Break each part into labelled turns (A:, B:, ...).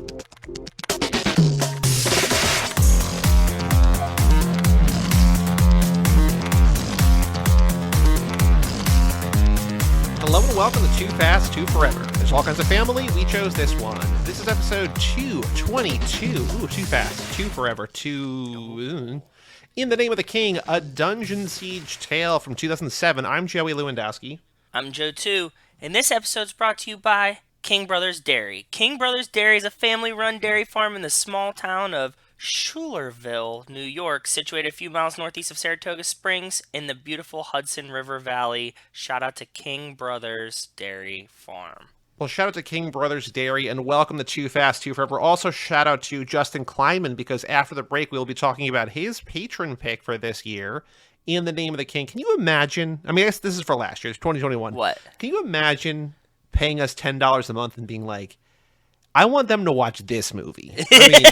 A: Hello and welcome to Too Fast, Too Forever. There's all kinds of family. We chose this one. This is episode 222. Ooh, Too Fast, Too Forever, In the Name of the King, a Dungeon Siege tale from 2007. I'm Joey Lewandowski.
B: I'm Joe too, and this episode's brought to you by King Brothers Dairy. King Brothers Dairy is a family-run dairy farm in the small town of Schuylerville, New York, situated a few miles northeast of Saratoga Springs in the beautiful Hudson River Valley. Shout out to King Brothers Dairy Farm.
A: Well, shout out to King Brothers Dairy and welcome to Too Fast, Too Forever. Also, shout out to Justin Kleinman because after the break, we'll be talking about his patron pick for this year, In the Name of the King. Can you imagine? I mean, I guess this is for last year. It's 2021.
B: What?
A: Can you imagine paying us $10 a month and being like, I want them to watch this movie? I mean,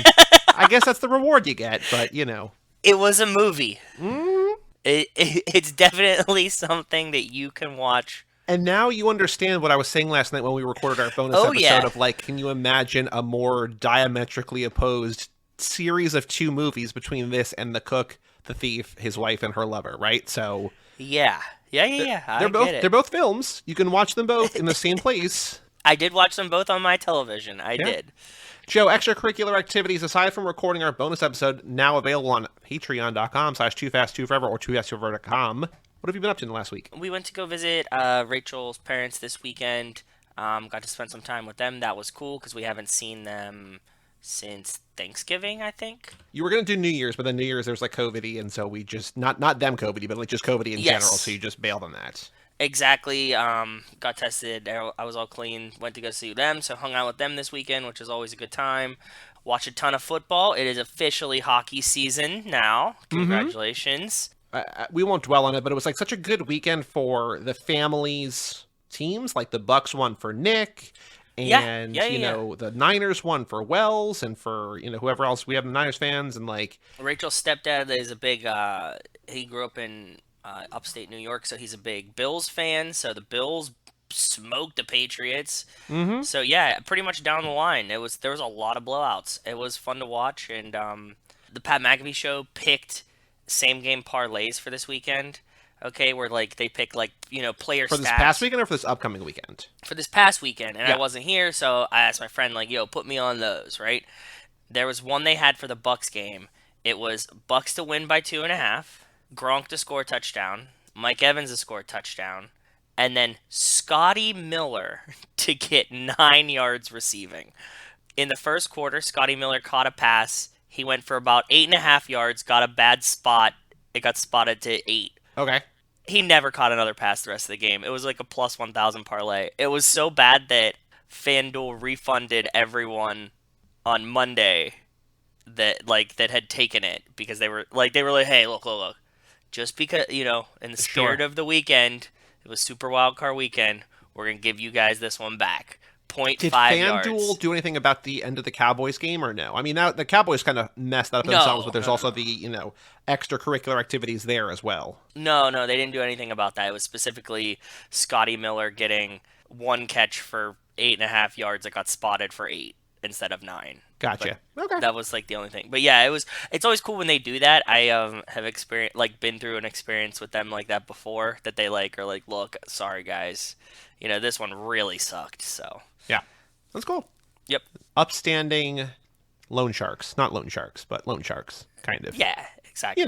A: I guess that's the reward you get, but, you know.
B: It was a movie.
A: Mm-hmm.
B: It's definitely something that you can watch.
A: And now you understand what I was saying last night when we recorded our bonus episode of, like, can you imagine a more diametrically opposed series of two movies between this and The Cook, The Thief, His Wife, and Her Lover, right? So
B: Yeah.
A: They're both films. You can watch them both in the same place.
B: I did watch them both on my television. I did.
A: Joe, extracurricular activities aside from recording our bonus episode, now available on patreon.com/toofast2forever or toofast2forever.com. What have you been up to in the last week?
B: We went to go visit Rachel's parents this weekend. Got to spend some time with them. That was cool because we haven't seen them since Thanksgiving, I think.
A: You were going to do New Year's, but then New Year's there was like COVID-y, and so we just, not them COVID-y, but like just COVID-y in general, so you just bailed on that.
B: Exactly. Got tested. I was all clean. Went to go see them, so hung out with them this weekend, which is always a good time. Watch a ton of football. It is officially hockey season now. Congratulations.
A: We won't dwell on it, but it was like such a good weekend for the family's teams. Like the Bucks won for Nick, and you know the Niners won for Wells, and for whoever else we have the Niners fans, and like
B: Rachel's stepdad is a big. He grew up in upstate New York, so he's a big Bills fan. So the Bills smoked the Patriots. So yeah, pretty much down the line. There was a lot of blowouts. It was fun to watch, and the Pat McAfee show picked same game parlays for this weekend. Okay, where like they pick like player
A: for
B: stats.
A: this past weekend or for this upcoming weekend?
B: For this past weekend, and I wasn't here, so I asked my friend like, "Yo, put me on those." Right? There was one they had for the Bucks game. It was Bucks to win by 2.5, Gronk to score a touchdown, Mike Evans to score a touchdown, and then Scotty Miller to get 9 yards receiving. In the first quarter, Scotty Miller caught a pass. He went for about 8.5 yards, got a bad spot. It got spotted to 8.
A: Okay.
B: He never caught another pass the rest of the game. It was like a plus 1,000 parlay. It was so bad that FanDuel refunded everyone on Monday that had taken it because they were like, hey, look. Just because, in the spirit of the weekend, it was Super Wildcard weekend, we're going to give you guys this one back. 0.5 yards.
A: Did FanDuel do anything about the end of the Cowboys game or no? I mean, now the Cowboys kind of messed up themselves, but there's also the, extracurricular activities there as well.
B: No, they didn't do anything about that. It was specifically Scotty Miller getting one catch for 8.5 yards that got spotted for 8 instead of 9.
A: Gotcha. Okay.
B: That was like the only thing. But yeah, it's always cool when they do that. I have been through an experience with them like that before, that they are like, look, sorry guys, this one really sucked. So
A: yeah, that's cool.
B: Yep.
A: Upstanding loan sharks, not loan sharks, but loan sharks, kind of.
B: Yeah, exactly.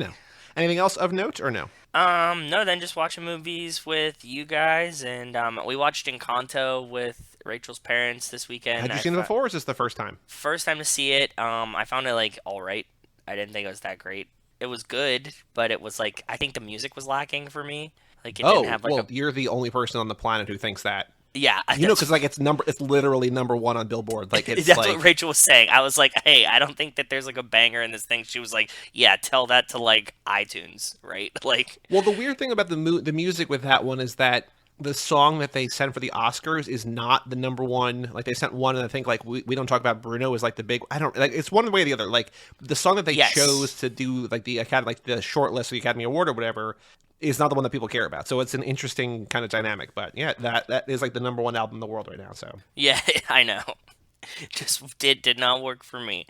A: Anything else of note or no?
B: No, then just watching movies with you guys, and we watched Encanto with Rachel's parents this weekend.
A: Had you seen it before, or is this the first time?
B: First time to see it. I found it all right. I didn't think it was that great. It was good, but it was I think the music was lacking for me. It didn't have
A: you're the only person on the planet who thinks that.
B: Yeah,
A: because it's literally number one on Billboard. That's
B: what Rachel was saying. I was like, hey, I don't think that there's a banger in this thing. She was like, yeah, tell that to iTunes, right?
A: Well, the weird thing about the music with that one is that the song that they sent for the Oscars is not the number one. They sent one, and I think we don't talk about Bruno is the big. I don't it's one way or the other. The song that they chose to do the Academy, the short list of the Academy Award or whatever, is not the one that people care about. So it's an interesting kind of dynamic. But yeah, that is the number one album in the world right now. So
B: yeah, I know. Just did not work for me.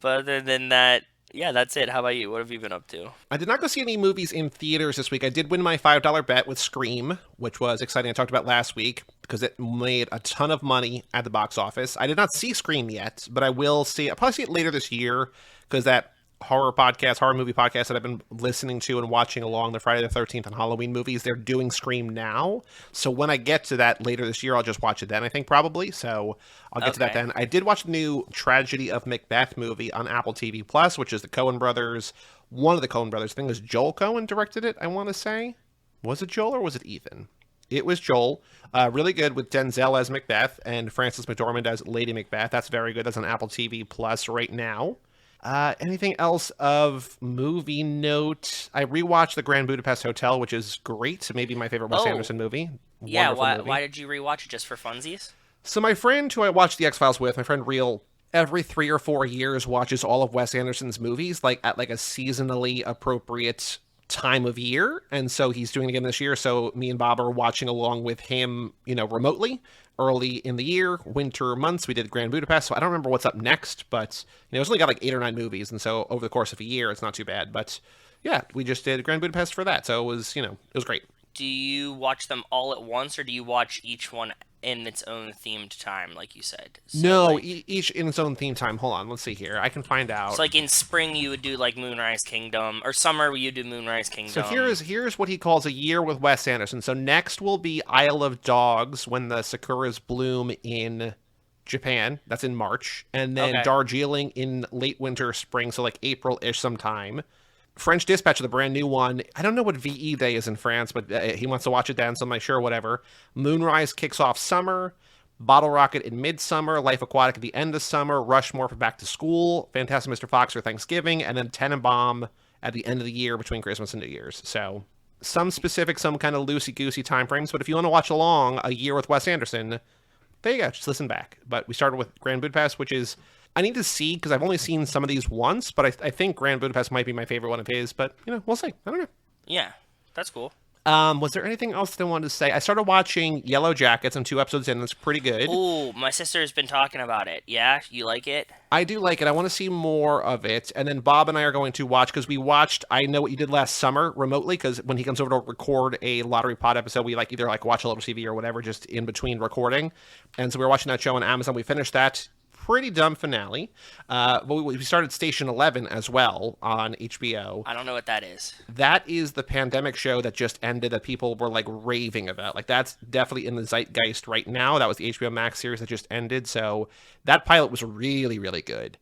B: But other than that, yeah, that's it. How about you? What have you been up to?
A: I did not go see any movies in theaters this week. I did win my $5 bet with Scream, which was exciting. I talked about last week because it made a ton of money at the box office. I did not see Scream yet, but I will see. I'll probably see it later this year because that horror movie podcast that I've been listening to and watching along, the Friday the 13th and Halloween movies, they're doing Scream now. So when I get to that later this year, I'll just watch it then, I think, probably. So I'll get to that then. I did watch the new Tragedy of Macbeth movie on Apple TV Plus, which is the Coen brothers. One of the Coen brothers, I think it was Joel Coen directed it, I want to say. Was it Joel or was it Ethan? It was Joel. Really good with Denzel as Macbeth and Frances McDormand as Lady Macbeth. That's very good. That's on Apple TV Plus right now. Anything else of movie note? I rewatched The Grand Budapest Hotel, which is great. Maybe my favorite Wes Anderson movie.
B: Yeah,
A: Wonderful movie.
B: why did you rewatch it? Just for funsies?
A: So my friend who I watched The X-Files with, my friend Real, every 3 or 4 years watches all of Wes Anderson's movies, like at like a seasonally appropriate time of year. And so he's doing it again this year. So me and Bob are watching along with him, remotely. Early in the year, winter months, we did Grand Budapest. So I don't remember what's up next, but it's only got like 8 or 9 movies, and so over the course of a year, it's not too bad. But yeah, we just did Grand Budapest for that, so it was it was great.
B: Do you watch them all at once, or do you watch each one in its own themed time, like you said? So
A: No,
B: like,
A: each in its own theme time. Hold on, let's see here. I can find out.
B: so like in spring you would do like Moonrise Kingdom, or summer you do Moonrise Kingdom.
A: So here's what he calls a year with Wes Anderson. So next will be Isle of Dogs when the sakuras bloom in Japan. That's in March. And then Darjeeling in late winter, spring, so like April-ish sometime. French Dispatch, the brand new one. I don't know what VE Day is in France, but he wants to watch it then, so I'm like, sure, whatever. Moonrise kicks off summer. Bottle Rocket in midsummer, Life Aquatic at the end of summer, Rushmore for back to school, Fantastic Mr. Fox for Thanksgiving, and then Tenenbaum at the end of the year between Christmas and New Year's. So some specific, some kind of loosey-goosey time frames, but if you want to watch along a year with Wes Anderson, there you go, just listen back. But we started with Grand Budapest, which is, I need to see, because I've only seen some of these once, but I think Grand Budapest might be my favorite one of his, but, we'll see. I don't know.
B: Yeah, that's cool.
A: Was there anything else that I wanted to say? I started watching Yellow Jackets. I'm 2 episodes in. It's pretty good.
B: Ooh, my sister's been talking about it. Yeah, you like it?
A: I do like it. I want to see more of it. And then Bob and I are going to watch, because we watched I Know What You Did Last Summer remotely, because when he comes over to record a Lottery Pod episode, we either watch a little TV or whatever, just in between recording. And so we were watching that show on Amazon. We finished that. Pretty dumb finale. But we started Station 11 as well on HBO.
B: I don't know what that is.
A: That is the pandemic show that just ended that people were like raving about. Like that's definitely in the zeitgeist right now. That was the HBO Max series that just ended. So that pilot was really, really good.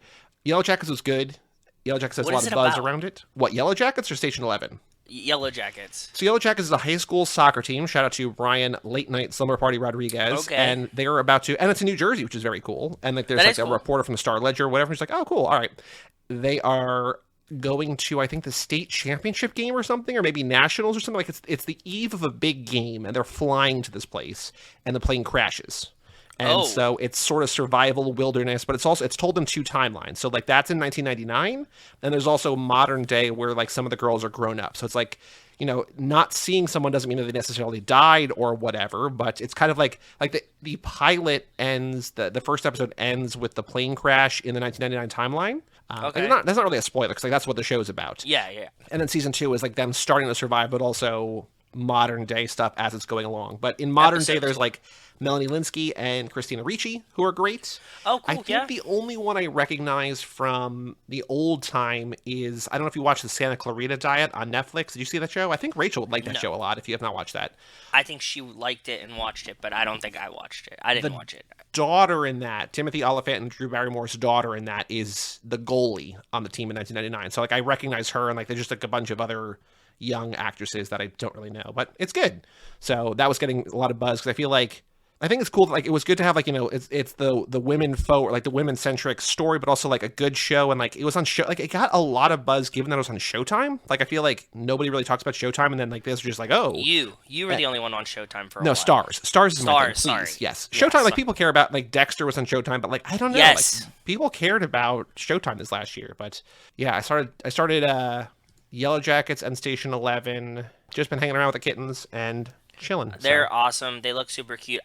A: Yellow Jackets was good. Yellow Jackets has a lot of buzz around it. What, Yellow Jackets or Station 11?
B: Yellow Jackets.
A: So Yellow Jackets is a high school soccer team. Shout out to Brian Late Night Slumber Party Rodriguez.
B: Okay.
A: And they're about to, and it's in New Jersey, which is very cool. And like there's like a reporter from the Star Ledger or whatever. He's like, oh, cool. All right. They are going to, I think, the state championship game or something, or maybe nationals or something. Like it's the eve of a big game, and they're flying to this place, and the plane crashes. And so it's sort of survival wilderness, but it's told in 2 timelines. So like that's in 1999, and there's also modern day where like some of the girls are grown up. So it's like, not seeing someone doesn't mean that they necessarily died or whatever, but it's kind of like the pilot ends, the first episode ends with the plane crash in the 1999 timeline. That's not really a spoiler, because like that's what the show's about.
B: Yeah.
A: And then season 2 is like them starting to survive, but also modern day stuff as it's going along. But in modern day, there's like Melanie Linsky and Christina Ricci, who are great.
B: Oh, cool.
A: I think the only one I recognize from the old time is, I don't know if you watched the Santa Clarita Diet on Netflix. Did you see that show? I think Rachel would like that show a lot if you have not watched that.
B: I think she liked it and watched it, but I don't think I watched it. I didn't watch it.
A: Daughter in that, Timothy Olyphant and Drew Barrymore's daughter in that, is the goalie on the team in 1999. So like I recognize her, and like there's just like a bunch of other young actresses that I don't really know, but it's good. So that was getting a lot of buzz, because I think it's cool that, like, it was good to have, like, it's the women like the women centric story, but also like a good show. And like it was on show, like it got a lot of buzz given that it was on Showtime. Like I feel like nobody really talks about Showtime, and then like this was just like, oh,
B: you were the only one on Showtime for a while.
A: Stars is my thing, please.
B: Sorry.
A: Yes, Showtime. Like people care about, like Dexter was on Showtime, but like I don't know.
B: Yes,
A: like, people cared about Showtime this last year, but yeah, I started Yellow Jackets and Station 11. Just been hanging around with the kittens and chilling.
B: They're awesome. They look super cute.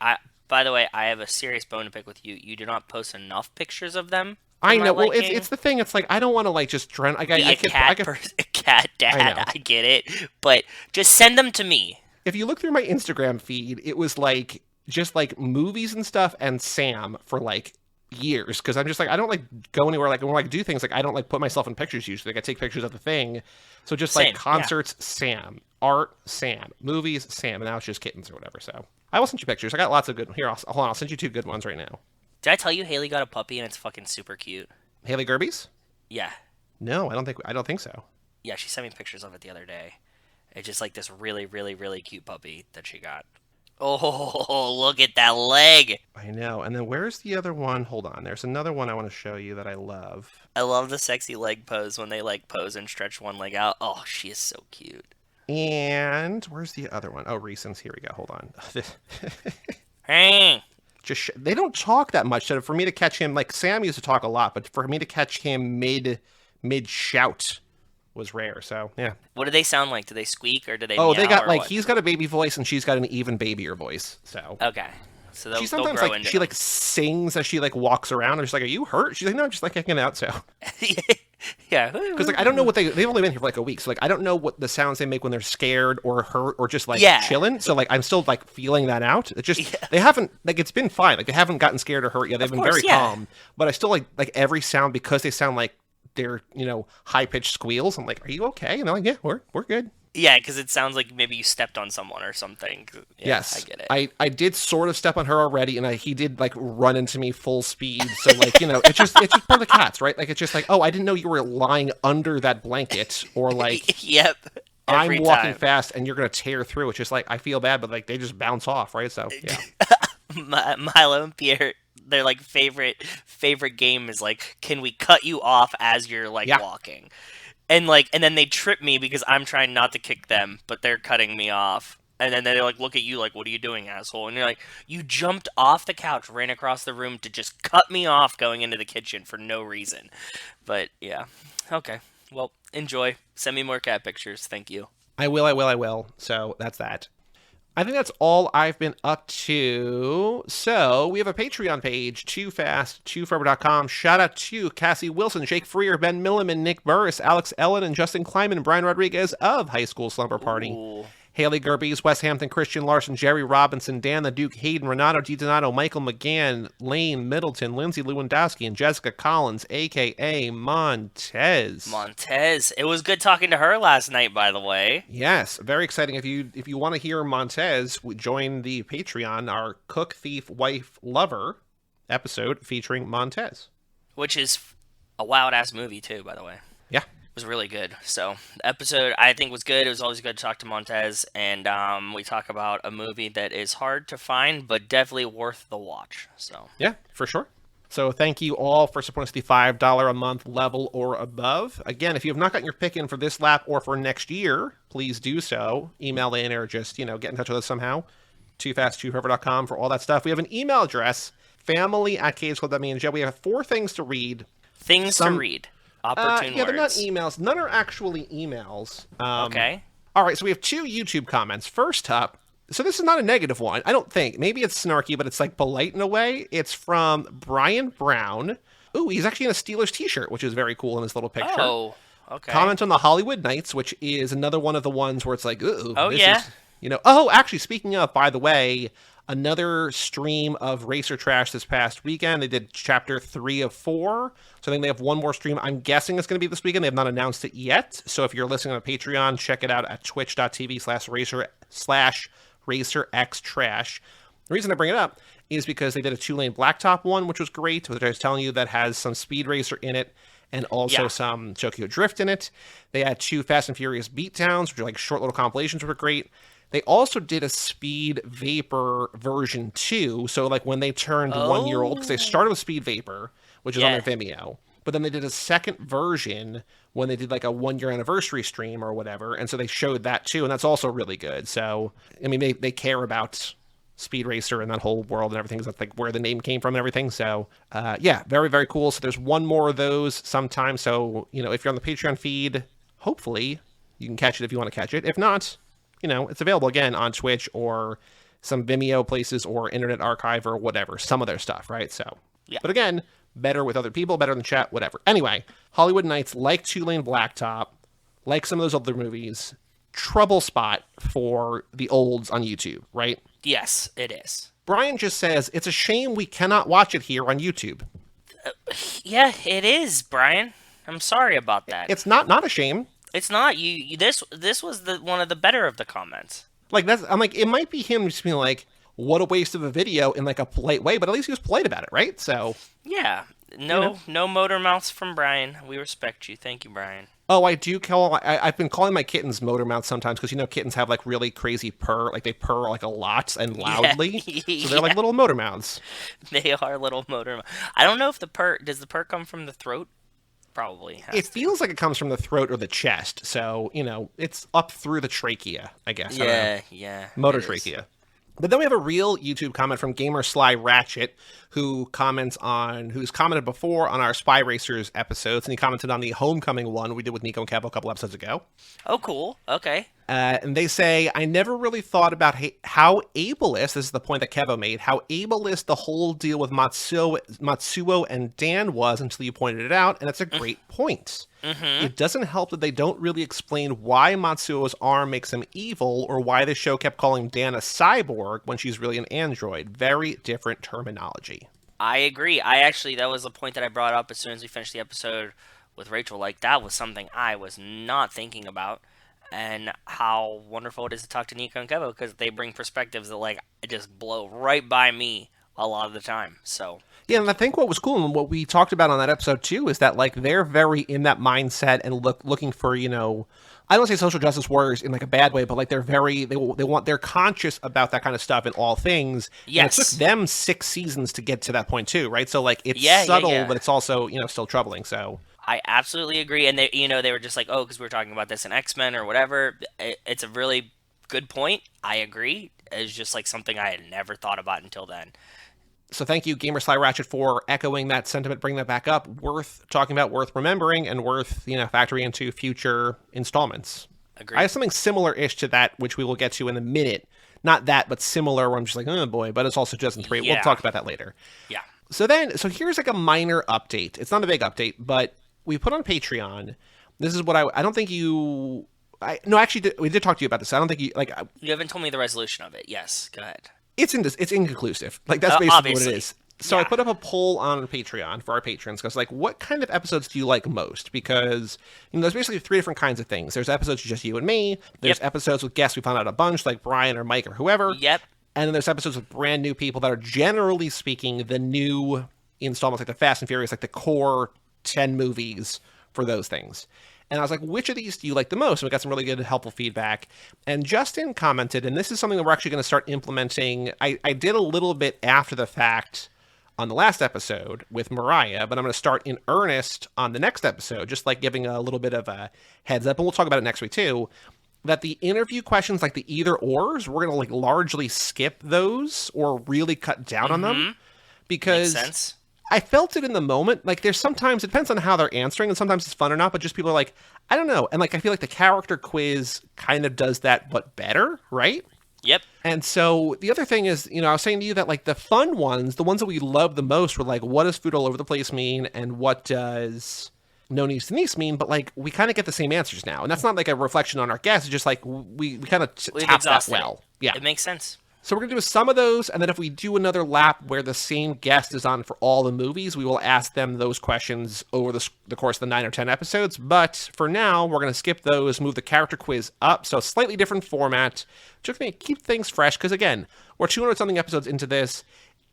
B: By the way, I have a serious bone to pick with you. You do not post enough pictures of them.
A: I know. Well,
B: liking.
A: it's the thing. It's like I don't want to like just trend. Like,
B: Be a cat dad. I get it, but just send them to me.
A: If you look through my Instagram feed, it was like just like movies and stuff and Sam for like years because I'm just like I don't like go anywhere like when I like do things like I don't like put myself in pictures usually. Like I take pictures of the thing, so just
B: Same,
A: like concerts, Sam, art, Sam, movies, Sam, and now it's just kittens or whatever. So I will send you pictures. I got lots of good. Here, hold on. I'll send you 2 good ones right now.
B: Did I tell you Haley got a puppy and it's fucking super cute?
A: Haley Gerbies?
B: Yeah.
A: No, I don't think so.
B: Yeah, she sent me pictures of it the other day. It's just like this really, really, really cute puppy that she got. Oh, look at that leg.
A: I know. And then where's the other one? Hold on. There's another one I want to show you that I love.
B: I love the sexy leg pose when they like pose and stretch one leg out. Oh, she is so cute.
A: And where's the other one? Oh, recents. Here we go. Hold on.
B: Hey.
A: They don't talk that much. So for me to catch him, like Sam used to talk a lot, but for me to catch him mid shout was rare. So yeah.
B: What do they sound like? Do they squeak or do they?
A: Oh, they got like
B: what?
A: He's got a baby voice and she's got an even babier voice. So
B: okay. So
A: she sometimes like she like sings as she like walks around. I'm just like, are you hurt? She's like, no, I'm just like hanging out. So
B: yeah,
A: because like I don't know what they've only been here for like a week, so like I don't know what the sounds they make when they're scared or hurt or just like chilling. So like I'm still like feeling that out. It just they haven't like it's been fine. Like they haven't gotten scared or hurt yet. They've been very calm. But I still like every sound because they sound like they're high pitched squeals. I'm like, are you okay? And they're like, yeah, we're good.
B: Yeah, because it sounds like maybe you stepped on someone or something. Yeah,
A: yes,
B: I get it.
A: I did sort of step on her already, and he did like run into me full speed. So like it's just part of the cats, right? Like it's just like, oh, I didn't know you were lying under that blanket, or like,
B: yep.
A: I'm walking fast and you're gonna tear through. It's just like I feel bad, but like they just bounce off, right? So yeah.
B: Milo and Pierre, their like favorite game is like, can we cut you off as you're like walking? And then they trip me because I'm trying not to kick them, but they're cutting me off. And then they like look at you like, what are you doing, asshole? And you're like, you jumped off the couch, ran across the room to just cut me off going into the kitchen for no reason. But yeah. Okay. Well, enjoy. Send me more cat pictures. Thank you.
A: I will. So that's that. I think that's all I've been up to. So we have a Patreon page, toofast2forever.com. Shout out to Cassie Wilson, Jake Freer, Ben Milliman, Nick Burris, Alex Ellen, and Justin Kleinman, and Brian Rodriguez of High School Slumber Party.
B: Ooh.
A: Haley Gerbies, Wes Hampton, Christian Larson, Jerry Robinson, Dan the Duke, Hayden, Renato DiDonato, Michael McGann, Lane Middleton, Lindsay Lewandowski, and Jessica Collins, a.k.a. Montez.
B: It was good talking to her last night, by the way.
A: Yes, very exciting. If you want to hear Montez, join the Patreon, our Cook, Thief, Wife, Lover episode featuring Montez.
B: Which is a wild-ass movie, too, by the way.
A: Yeah.
B: Was really good. So the episode I think was good. It was always good to talk to Montez, and we talk about a movie that is hard to find but definitely worth the watch. So
A: yeah, for sure. So thank you all for supporting us the $5 a month level or above. Again, if you have not gotten your pick in for this lap or for next year, please do so. Email in or just get in touch with us somehow. toofast2forever.com for all that stuff. We have an email address, family@cagesclub.me, and Joe. We have 4 things to read.
B: To read. Opportune
A: yeah,
B: words.
A: they're not emails. None are actually emails.
B: Okay.
A: All right, so we have 2 YouTube comments. First up, so this is not a negative one, I don't think. Maybe it's snarky, but it's like polite in a way. It's from Brian Brown. Ooh, he's actually in a Steelers t-shirt, which is very cool in his little picture.
B: Oh, okay.
A: Comment on the Hollywood Nights, which is another one of the ones where it's like, ooh.
B: Oh,
A: this
B: yeah?
A: is, oh, actually, speaking of, by the way, another stream of Racer Trash this past weekend. They did chapter 3 of 4. So I think they have one more stream. I'm guessing it's going to be this weekend. They have not announced it yet. So if you're listening on Patreon, check it out at twitch.tv/RacerXTrash. The reason I bring it up is because they did a 2-lane blacktop one, which was great, which I was telling you that has some Speed Racer in it and also some Tokyo Drift in it. They had 2 Fast and Furious beatdowns, which are like short little compilations, which were great. They also did a Speed Vapor version 2. So like when they turned 1 year old, because they started with Speed Vapor, which is on their Vimeo. But then they did a second version when they did like a 1-year anniversary stream or whatever. And so they showed that too. And that's also really good. So, I mean, they care about Speed Racer and that whole world and everything. That's like where the name came from and everything. So, yeah, very, very cool. So there's one more of those sometime. So, if you're on the Patreon feed, hopefully you can catch it if you want to catch it. If not, it's available again on Twitch or some Vimeo places or Internet Archive or whatever, some of their stuff, right? So,
B: Yeah.
A: But again, better with other people, better than chat, whatever. Anyway, Hollywood Nights, like Two Lane Blacktop, like some of those other movies, trouble spot for the olds on YouTube, right?
B: Yes, it is.
A: Brian just says, it's a shame we cannot watch it here on YouTube.
B: Yeah, it is, Brian. I'm sorry about that.
A: It's not a shame.
B: It's not. This was one of the better of the comments.
A: Like, I'm like, it might be him just being like, what a waste of a video in like a polite way, but at least he was polite about it, right? So
B: yeah, no motor mouths from Brian. We respect you. Thank you, Brian.
A: Oh, I do call. I've been calling my kittens motor mouth sometimes because kittens have like really crazy purr, like they purr like a lot and loudly, so they're like little motor mouths.
B: They are little motor. I don't know if the purr does the purr come from the throat. Probably.
A: It feels like it comes from the throat or the chest, so it's up through the trachea, I guess.
B: Yeah.
A: Motor trachea. But then we have a real YouTube comment from Gamer Sly Ratchet, who's commented before on our Spy Racers episodes, and he commented on the Homecoming one we did with Nico and Kevo a couple episodes ago.
B: Oh, cool. Okay.
A: And they say, I never really thought about how ableist, this is the point that Kevo made, how ableist the whole deal with Matsuo and Dan was until you pointed it out, and it's a great point. Mm-hmm. It doesn't help that they don't really explain why Matsuo's arm makes him evil, or why the show kept calling Dan a cyborg when she's really an android. Very different terminology.
B: I agree. That was the point that I brought up as soon as we finished the episode with Rachel. Like, that was something I was not thinking about. And how wonderful it is to talk to Nico and Kevo, because they bring perspectives that, like, just blow right by me a lot of the time. So
A: yeah, and I think what was cool and what we talked about on that episode too is that like they're very in that mindset and looking for I don't want to say social justice warriors in like a bad way, but like they're conscious about that kind of stuff in all things.
B: Yes,
A: and it took them 6 seasons to get to that point too, right? So like it's subtle, but it's also still troubling. So
B: I absolutely agree. And they were just like, oh, because we were talking about this in X-Men or whatever. It's a really good point. I agree. It's just like something I had never thought about until then.
A: So thank you, Gamer Sly Ratchet, for echoing that sentiment, bringing that back up. Worth talking about, worth remembering, and worth factoring into future installments.
B: Agreed.
A: I have something similar-ish to that, which we will get to in a minute. Not that, but similar, where I'm just like, oh boy, but it's also Justin 3.
B: Yeah.
A: We'll talk about that later.
B: Yeah.
A: So here's like a minor update. It's not a big update, but we put on Patreon. This is what I don't think you... we did talk to you about this. I don't think you...
B: You haven't told me the resolution of it. Yes, go ahead.
A: It's inconclusive. Like, that's basically
B: obviously.
A: what it is. So I put up a poll on Patreon for our patrons because, like, what kind of episodes do you like most? Because, there's basically 3 different kinds of things. There's episodes just you and me. There's episodes with guests we found out a bunch, like Brian or Mike or whoever.
B: Yep.
A: And then there's episodes with brand new people that are, generally speaking, the new installments, like the Fast and Furious, like the core 10 movies for those things. And I was like, which of these do you like the most? And we got some really good, helpful feedback. And Justin commented, and this is something that we're actually going to start implementing. I did a little bit after the fact on the last episode with Mariah, but I'm going to start in earnest on the next episode, just like giving a little bit of a heads up. And we'll talk about it next week too, that the interview questions, like the either ors, we're going to like largely skip those or really cut down on them. Because
B: makes sense.
A: I felt it in the moment. Like, there's sometimes, it depends on how they're answering, and sometimes it's fun or not, but just people are like, I don't know. And, like, I feel like the character quiz kind of does that, but better, right?
B: Yep.
A: And so the other thing is, I was saying to you that, like, the fun ones, the ones that we love the most were, like, what does food all over the place mean, and what does no niece to niece mean? But, like, we kind of get the same answers now. And that's not, like, a reflection on our guests. It's just, like, we kind of tap that well. Yeah.
B: It makes sense.
A: So we're going to do some of those, and then if we do another lap where the same guest is on for all the movies, we will ask them those questions over the course of the 9 or 10 episodes. But for now, we're going to skip those, move the character quiz up, so a slightly different format, just to keep things fresh, because again, we're 200-something episodes into this.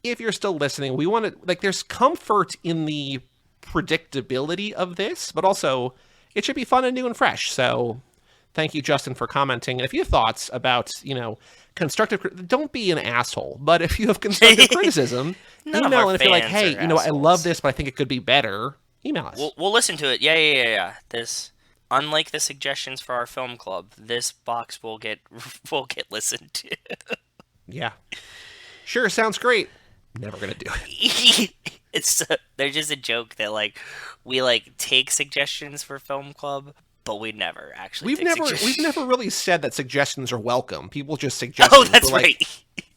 A: If you're still listening, we want to, like, there's comfort in the predictability of this, but also it should be fun and new and fresh. So thank you, Justin, for commenting. And if you have thoughts about, constructive, don't be an asshole, but if you have constructive criticism, email, and if you're like, hey, I love this, but I think it could be better, email us.
B: We'll listen to it. Yeah. This, unlike the suggestions for our film club, this box will get listened to.
A: Yeah. Sure, sounds great. Never gonna do it.
B: There's just a joke that, like, we, like, take suggestions for film club, but we never actually
A: we've never really said that suggestions are welcome. People just suggest.
B: Oh, that's right.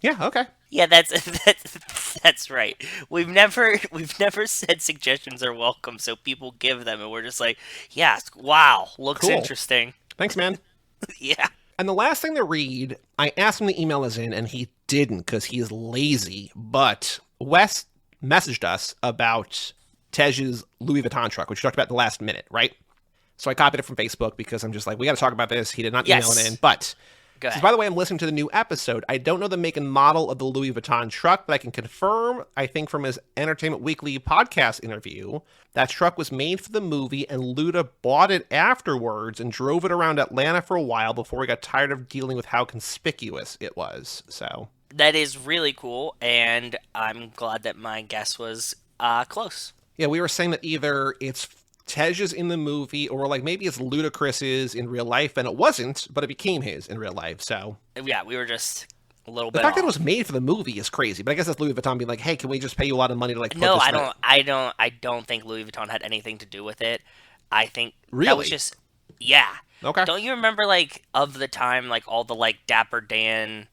A: Yeah, okay.
B: Yeah, that's right. We've never said suggestions are welcome, so people give them, and we're just like, yeah, wow, looks
A: Cool.
B: interesting.
A: Thanks, man.
B: Yeah.
A: And the last thing to read, I asked him to email us in, and he didn't because he's lazy. But Wes messaged us about Tej's Louis Vuitton truck, which we talked about the last minute, right? So I copied it from Facebook because I'm just like, we got to talk about this. He did not email it
B: Yes.
A: in. But
B: Go
A: says,
B: ahead.
A: by the way, I'm listening to the new episode. I don't know the make and model of the Louis Vuitton truck, but I can confirm, I think from his Entertainment Weekly podcast interview, that truck was made for the movie and Luda bought it afterwards and drove it around Atlanta for a while before he got tired of dealing with how conspicuous it was. So
B: That is really cool, and I'm glad that my guess was close.
A: yeah, we were saying that either it's Tej is in the movie or like maybe it's Ludacris's in real life, and it wasn't, but it became his in real life. So
B: Yeah, we were just a little
A: the
B: bit
A: fact that it
B: off.
A: was made for the movie is crazy. But I guess that's Louis Vuitton being like, hey, can we just pay you a lot of money to like put
B: No,
A: this?
B: I don't think Louis Vuitton had anything to do with it. I think that was
A: Really?
B: just yeah.
A: Okay.
B: Don't you remember like of the time like all the like Dapper Dan
A: No.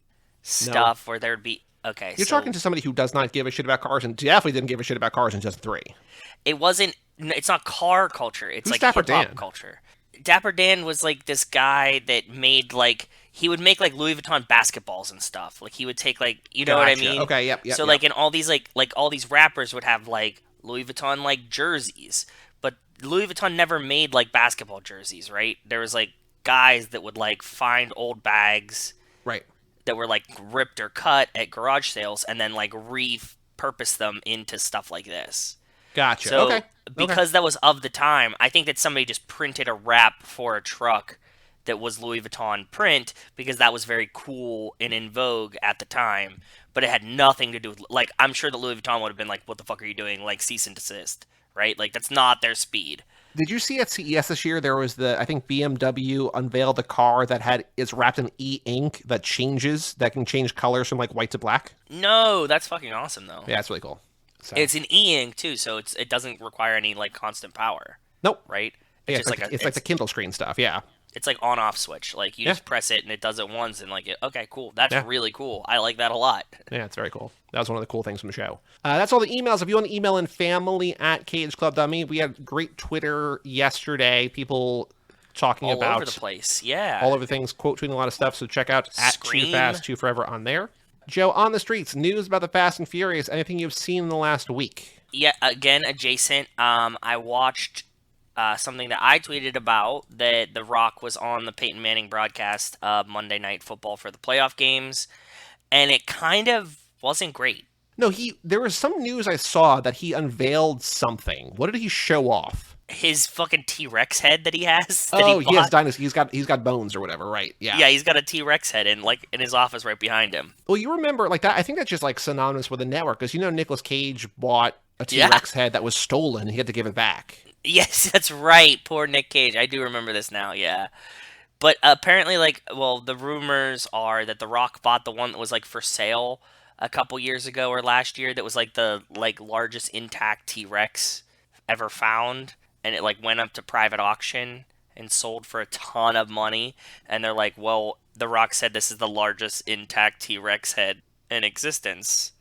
B: stuff where there'd be okay,
A: You're
B: so
A: talking to somebody who does not give a shit about cars and definitely didn't give a shit about cars in just three.
B: it wasn't it's not car culture, it's
A: Who's
B: like
A: Dapper
B: hip hop
A: Dan?
B: culture. Dapper Dan was like this guy that made like he would make like Louis Vuitton basketballs and stuff. Like he would take like you know what I
A: Gotcha.
B: mean?
A: Okay, yep.
B: So like in all these like all these rappers would have like Louis Vuitton like jerseys, but Louis Vuitton never made like basketball jerseys, right? There was like guys that would like find old bags
A: Right.
B: that were like ripped or cut at garage sales and then like repurpose them into stuff like this.
A: Gotcha.
B: So
A: Okay.
B: because that was of the time, I think that somebody just printed a wrap for a truck that was Louis Vuitton print because that was very cool and in vogue at the time. But it had nothing to do with like I'm sure the Louis Vuitton would have been like, "What the fuck are you doing?" Like cease and desist, right? Like that's not their speed.
A: Did you see at CES this year there was I think BMW unveiled a car that it's wrapped in e-ink that can change colors from like white to black?
B: No, that's fucking awesome though.
A: Yeah, it's really cool. So
B: It's an e-ink too, so it doesn't require any like constant power,
A: nope.
B: right?
A: Yeah,
B: It's
A: it's
B: just
A: like,
B: like
A: it's like the Kindle screen stuff. Yeah.
B: it's like on off switch. Like you
A: Yeah.
B: just press it and it does it once and like okay, cool. That's
A: Yeah.
B: really cool. I like that a lot.
A: Yeah, it's very cool. That was one of the cool things from the show. That's all the emails. If you want to email in family@cageclub.me, we had great Twitter yesterday. People talking
B: All
A: about
B: over the place. Yeah.
A: all over things, quote tweeting a lot of stuff. So check out at Too
B: Scream.
A: Fast, Too Forever on there. Joe, on the streets, news about the Fast and Furious. Anything you've seen in the last week?
B: Yeah, again, adjacent. I watched something that I tweeted about that The Rock was on the Peyton Manning broadcast of Monday Night Football for the playoff games, and it kind of wasn't great.
A: No, there was some news I saw that he unveiled something. What did he show off?
B: His fucking T-Rex head that he has. That
A: Oh,
B: he
A: he has
B: bought.
A: dinosaurs. He's got bones or whatever, right? Yeah.
B: Yeah, he's got a T-Rex head in his office right behind him.
A: Well, you remember like that. I think that's just like synonymous with the network because Nicolas Cage bought a
B: Yeah.
A: T-Rex head that was stolen. And he had to give it back.
B: Yes, that's right. Poor Nick Cage. I do remember this now. Yeah. But apparently, like, well, the rumors are that The Rock bought the one that was like for sale a couple years ago or last year. That was like the like largest intact T Rex ever found, and it like went up to private auction and sold for a ton of money. And they're like, well, The Rock said this is the largest intact T Rex head in existence.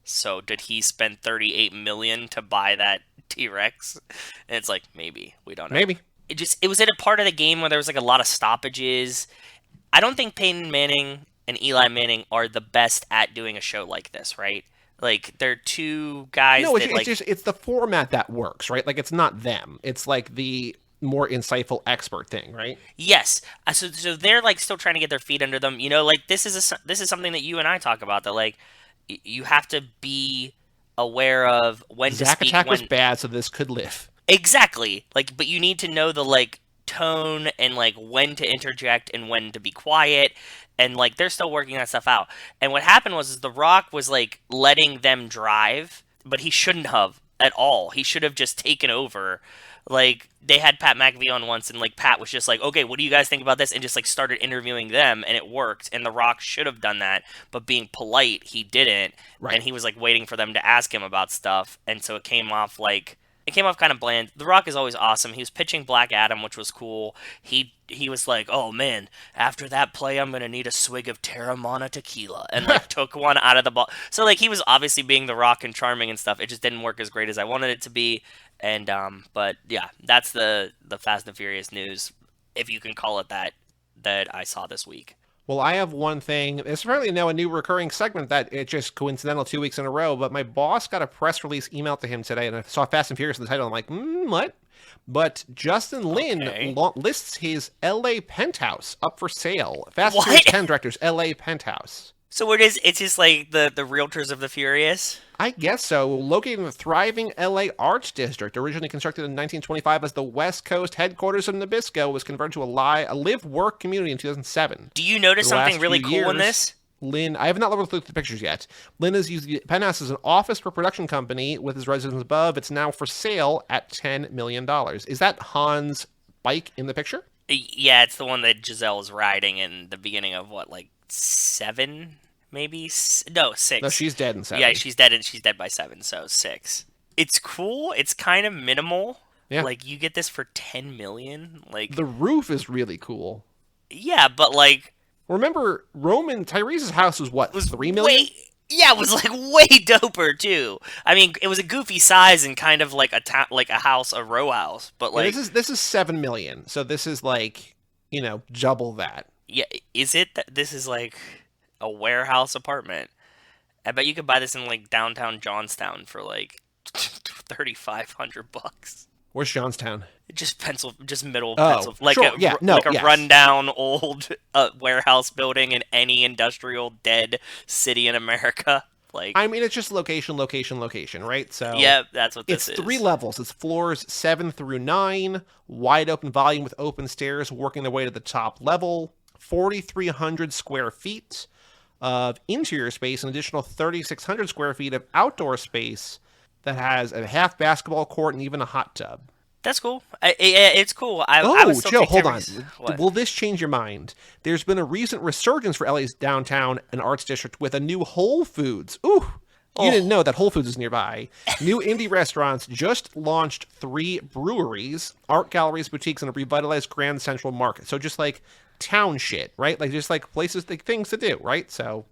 B: So did he spend 38 million to buy that T Rex? And it's like maybe we don't know.
A: Maybe.
B: It was at a part of the game where there was like a lot of stoppages. I don't think Peyton Manning and Eli Manning are the best at doing a show like this, right? Like they're two guys
A: No,
B: that like
A: it's the format that works, right? Like it's not them. It's like the more insightful expert thing, right?
B: yes. So they're like still trying to get their feet under them. You know, like this is something that you and I talk about that like you have to be aware of when to
A: Zack
B: speak
A: Attack was
B: when
A: bad, so this could live.
B: exactly. Like but you need to know the like tone and like when to interject and when to be quiet and like they're still working that stuff out. And what happened was is The Rock was like letting them drive, but he shouldn't have at all. He should have just taken over. Like they had Pat McAfee on once and like Pat was just like, "Okay, what do you guys think about this?" and just like started interviewing them and it worked. And The Rock should have done that, but being polite, he didn't.
A: Right.
B: And he was like waiting for them to ask him about stuff, and so it came off like It came off kind of bland. The Rock is always awesome. He was pitching Black Adam, which was cool. He was like, "Oh man, after that play, I'm gonna need a swig of Terramana tequila," and like took one out of the ball. So like he was obviously being The Rock and charming and stuff. It just didn't work as great as I wanted it to be. And but yeah, that's the Fast and Furious news, if you can call it that, that I saw this week.
A: Well, I have one thing. It's apparently now a new recurring segment that it's just coincidental 2 weeks in a row, but my boss got a press release email to him today, and I saw Fast and Furious in the title. I'm like, what? But Justin Lin lists his LA penthouse up for sale. Fast and Furious 10 director's LA penthouse.
B: So it's just like the Realtors of the Furious?
A: I guess so. Located in the thriving LA Arts District, originally constructed in 1925 as the West Coast headquarters of Nabisco, was converted to a live-work community in 2007.
B: Do you notice something really cool in this?
A: Lin, I have not looked at the pictures yet. Lin has used the penthouse as an office for production company with his residence above. It's now for sale at $10 million. Is that Han's bike in the picture?
B: Yeah, it's the one that Giselle is riding in the beginning of what, like 7? Maybe no 6.
A: No, she's dead in 7.
B: Yeah, she's dead, and she's dead by 7, so 6. It's cool. It's kind of minimal.
A: Yeah,
B: like you get this for $10 million. Like
A: the roof is really cool.
B: Yeah, but like
A: remember Tyrese's house was what? Was $3 million?
B: Yeah, it was like way doper too. I mean, it was a goofy size and kind of like a house, a row house. But like
A: this is $7 million. So this is like double that.
B: Yeah, is it that this is like a warehouse apartment? I bet you could buy this in like downtown Johnstown for like $3,500.
A: Where's Johnstown?
B: Just middle Pencil, like
A: sure.
B: a rundown old warehouse building in any industrial dead city in America. Like,
A: I mean, it's just location, right? So
B: yeah, that's what this is.
A: It's 3 levels. It's floors 7 through 9, wide open volume with open stairs working their way to the top level. 4,300 square feet of interior space, an additional 3,600 square feet of outdoor space that has a half basketball court and even a hot tub.
B: That's cool. It's cool. I was
A: Joe, hold on.
B: What?
A: Will this change your mind? There's been a recent resurgence for LA's downtown and arts district with a new Whole Foods. Ooh, you didn't know that Whole Foods is nearby. New indie restaurants just launched 3 breweries, art galleries, boutiques, and a revitalized Grand Central Market. So just like town shit, right? Like just like places, like things to do, right? So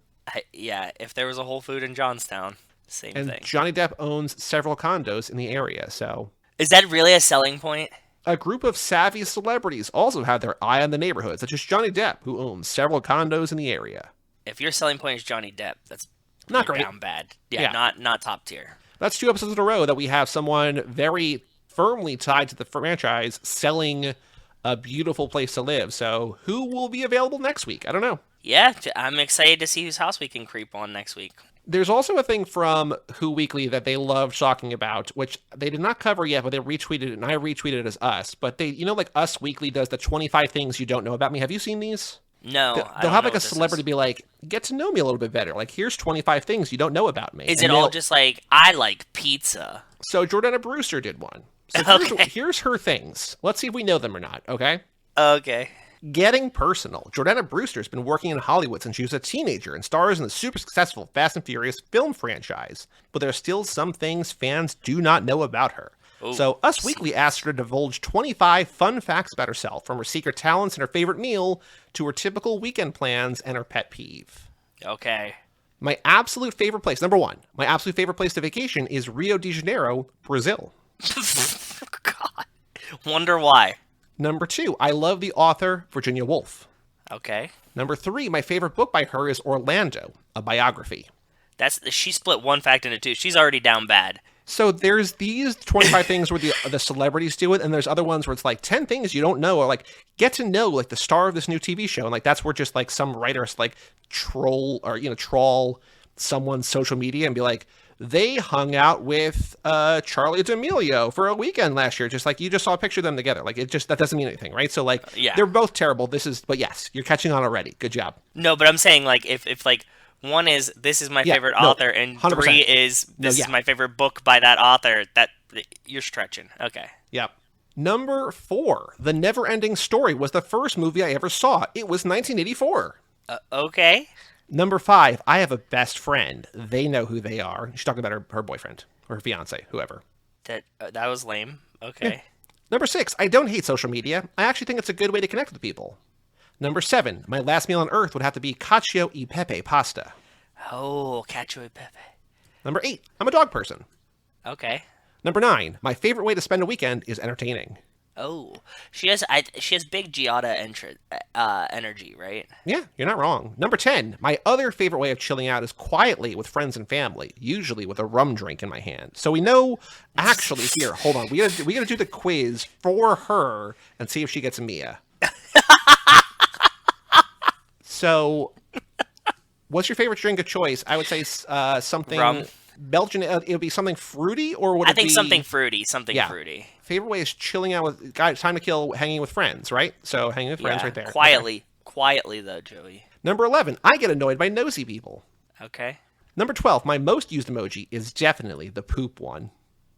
B: yeah, if there was a Whole Food in Johnstown, same thing.
A: And Johnny Depp owns several condos in the area, so
B: is that really a selling point?
A: A group of savvy celebrities also had their eye on the neighborhood, such as Johnny Depp, who owns several condos in the area.
B: If your selling point is Johnny Depp, that's
A: not great.
B: Down bad. Yeah, not top tier.
A: That's 2 episodes in a row that we have someone very firmly tied to the franchise selling a beautiful place to live. So who will be available next week? I don't know.
B: Yeah, I'm excited to see whose house we can creep on next week.
A: There's also a thing from Who Weekly that they love talking about, which they did not cover yet, but they retweeted it, and I retweeted it as Us. But they, like Us Weekly does the 25 things you don't know about me. Have you seen these?
B: No.
A: They'll have like a celebrity be like, get to know me a little bit better. Like, here's 25 things you don't know about me.
B: Is it all just like, I like pizza?
A: So Jordana Brewster did one. So here's her things. Let's see if we know them or not, okay?
B: Okay.
A: Getting personal. Jordana Brewster's been working in Hollywood since she was a teenager and stars in the super successful Fast and Furious film franchise. But there are still some things fans do not know about her. Ooh, so Us Weekly asked her to divulge 25 fun facts about herself, from her secret talents and her favorite meal to her typical weekend plans and her pet peeve.
B: Okay.
A: My absolute favorite place, number 1, my absolute favorite place to vacation is Rio de Janeiro, Brazil.
B: God. Wonder why.
A: Number 2, I love the author Virginia Woolf.
B: Okay.
A: Number 3, my favorite book by her is Orlando, a biography.
B: She split one fact into 2. She's already down bad.
A: So there's these 25 things where the celebrities do it, and there's other ones where it's like 10 things you don't know, or like get to know like the star of this new TV show, and like that's where just like some writers like troll someone's social media and be like, they hung out with Charlie D'Amelio for a weekend last year. Just like you just saw a picture of them together. Like that doesn't mean anything, right? So like they're both terrible. But yes, you're catching on already. Good job.
B: No, but I'm saying like if like 1 is this is my favorite author, and 100%. 3 is this is my favorite book by that author, that you're stretching. Okay.
A: Yep. Number 4, The Never-Ending Story was the first movie I ever saw. It was 1984.
B: Okay.
A: Number 5, I have a best friend. They know who they are. She's talking about her boyfriend or her fiance, whoever.
B: That was lame. Okay.
A: Number 6, I don't hate social media. I actually think it's a good way to connect with people. Number 7, my last meal on Earth would have to be cacio e pepe pasta.
B: Oh, cacio e pepe.
A: Number 8, I'm a dog person.
B: Okay.
A: Number 9, my favorite way to spend a weekend is entertaining.
B: Oh, she has big Giada energy, right?
A: Yeah, you're not wrong. Number 10, my other favorite way of chilling out is quietly with friends and family, usually with a rum drink in my hand. So we know, actually, here, hold on, we gotta do the quiz for her and see if she gets a Mia. So, what's your favorite drink of choice? I would say something
B: rum.
A: Belgian. It would be something fruity, or would it be?
B: I think something fruity. Something fruity.
A: Favorite way is chilling out with guys. Time to kill, hanging with friends, right? So hanging with friends, right there.
B: Quietly though, Joey.
A: Number 11, I get annoyed by nosy people.
B: Okay.
A: Number 12, my most used emoji is definitely the poop one.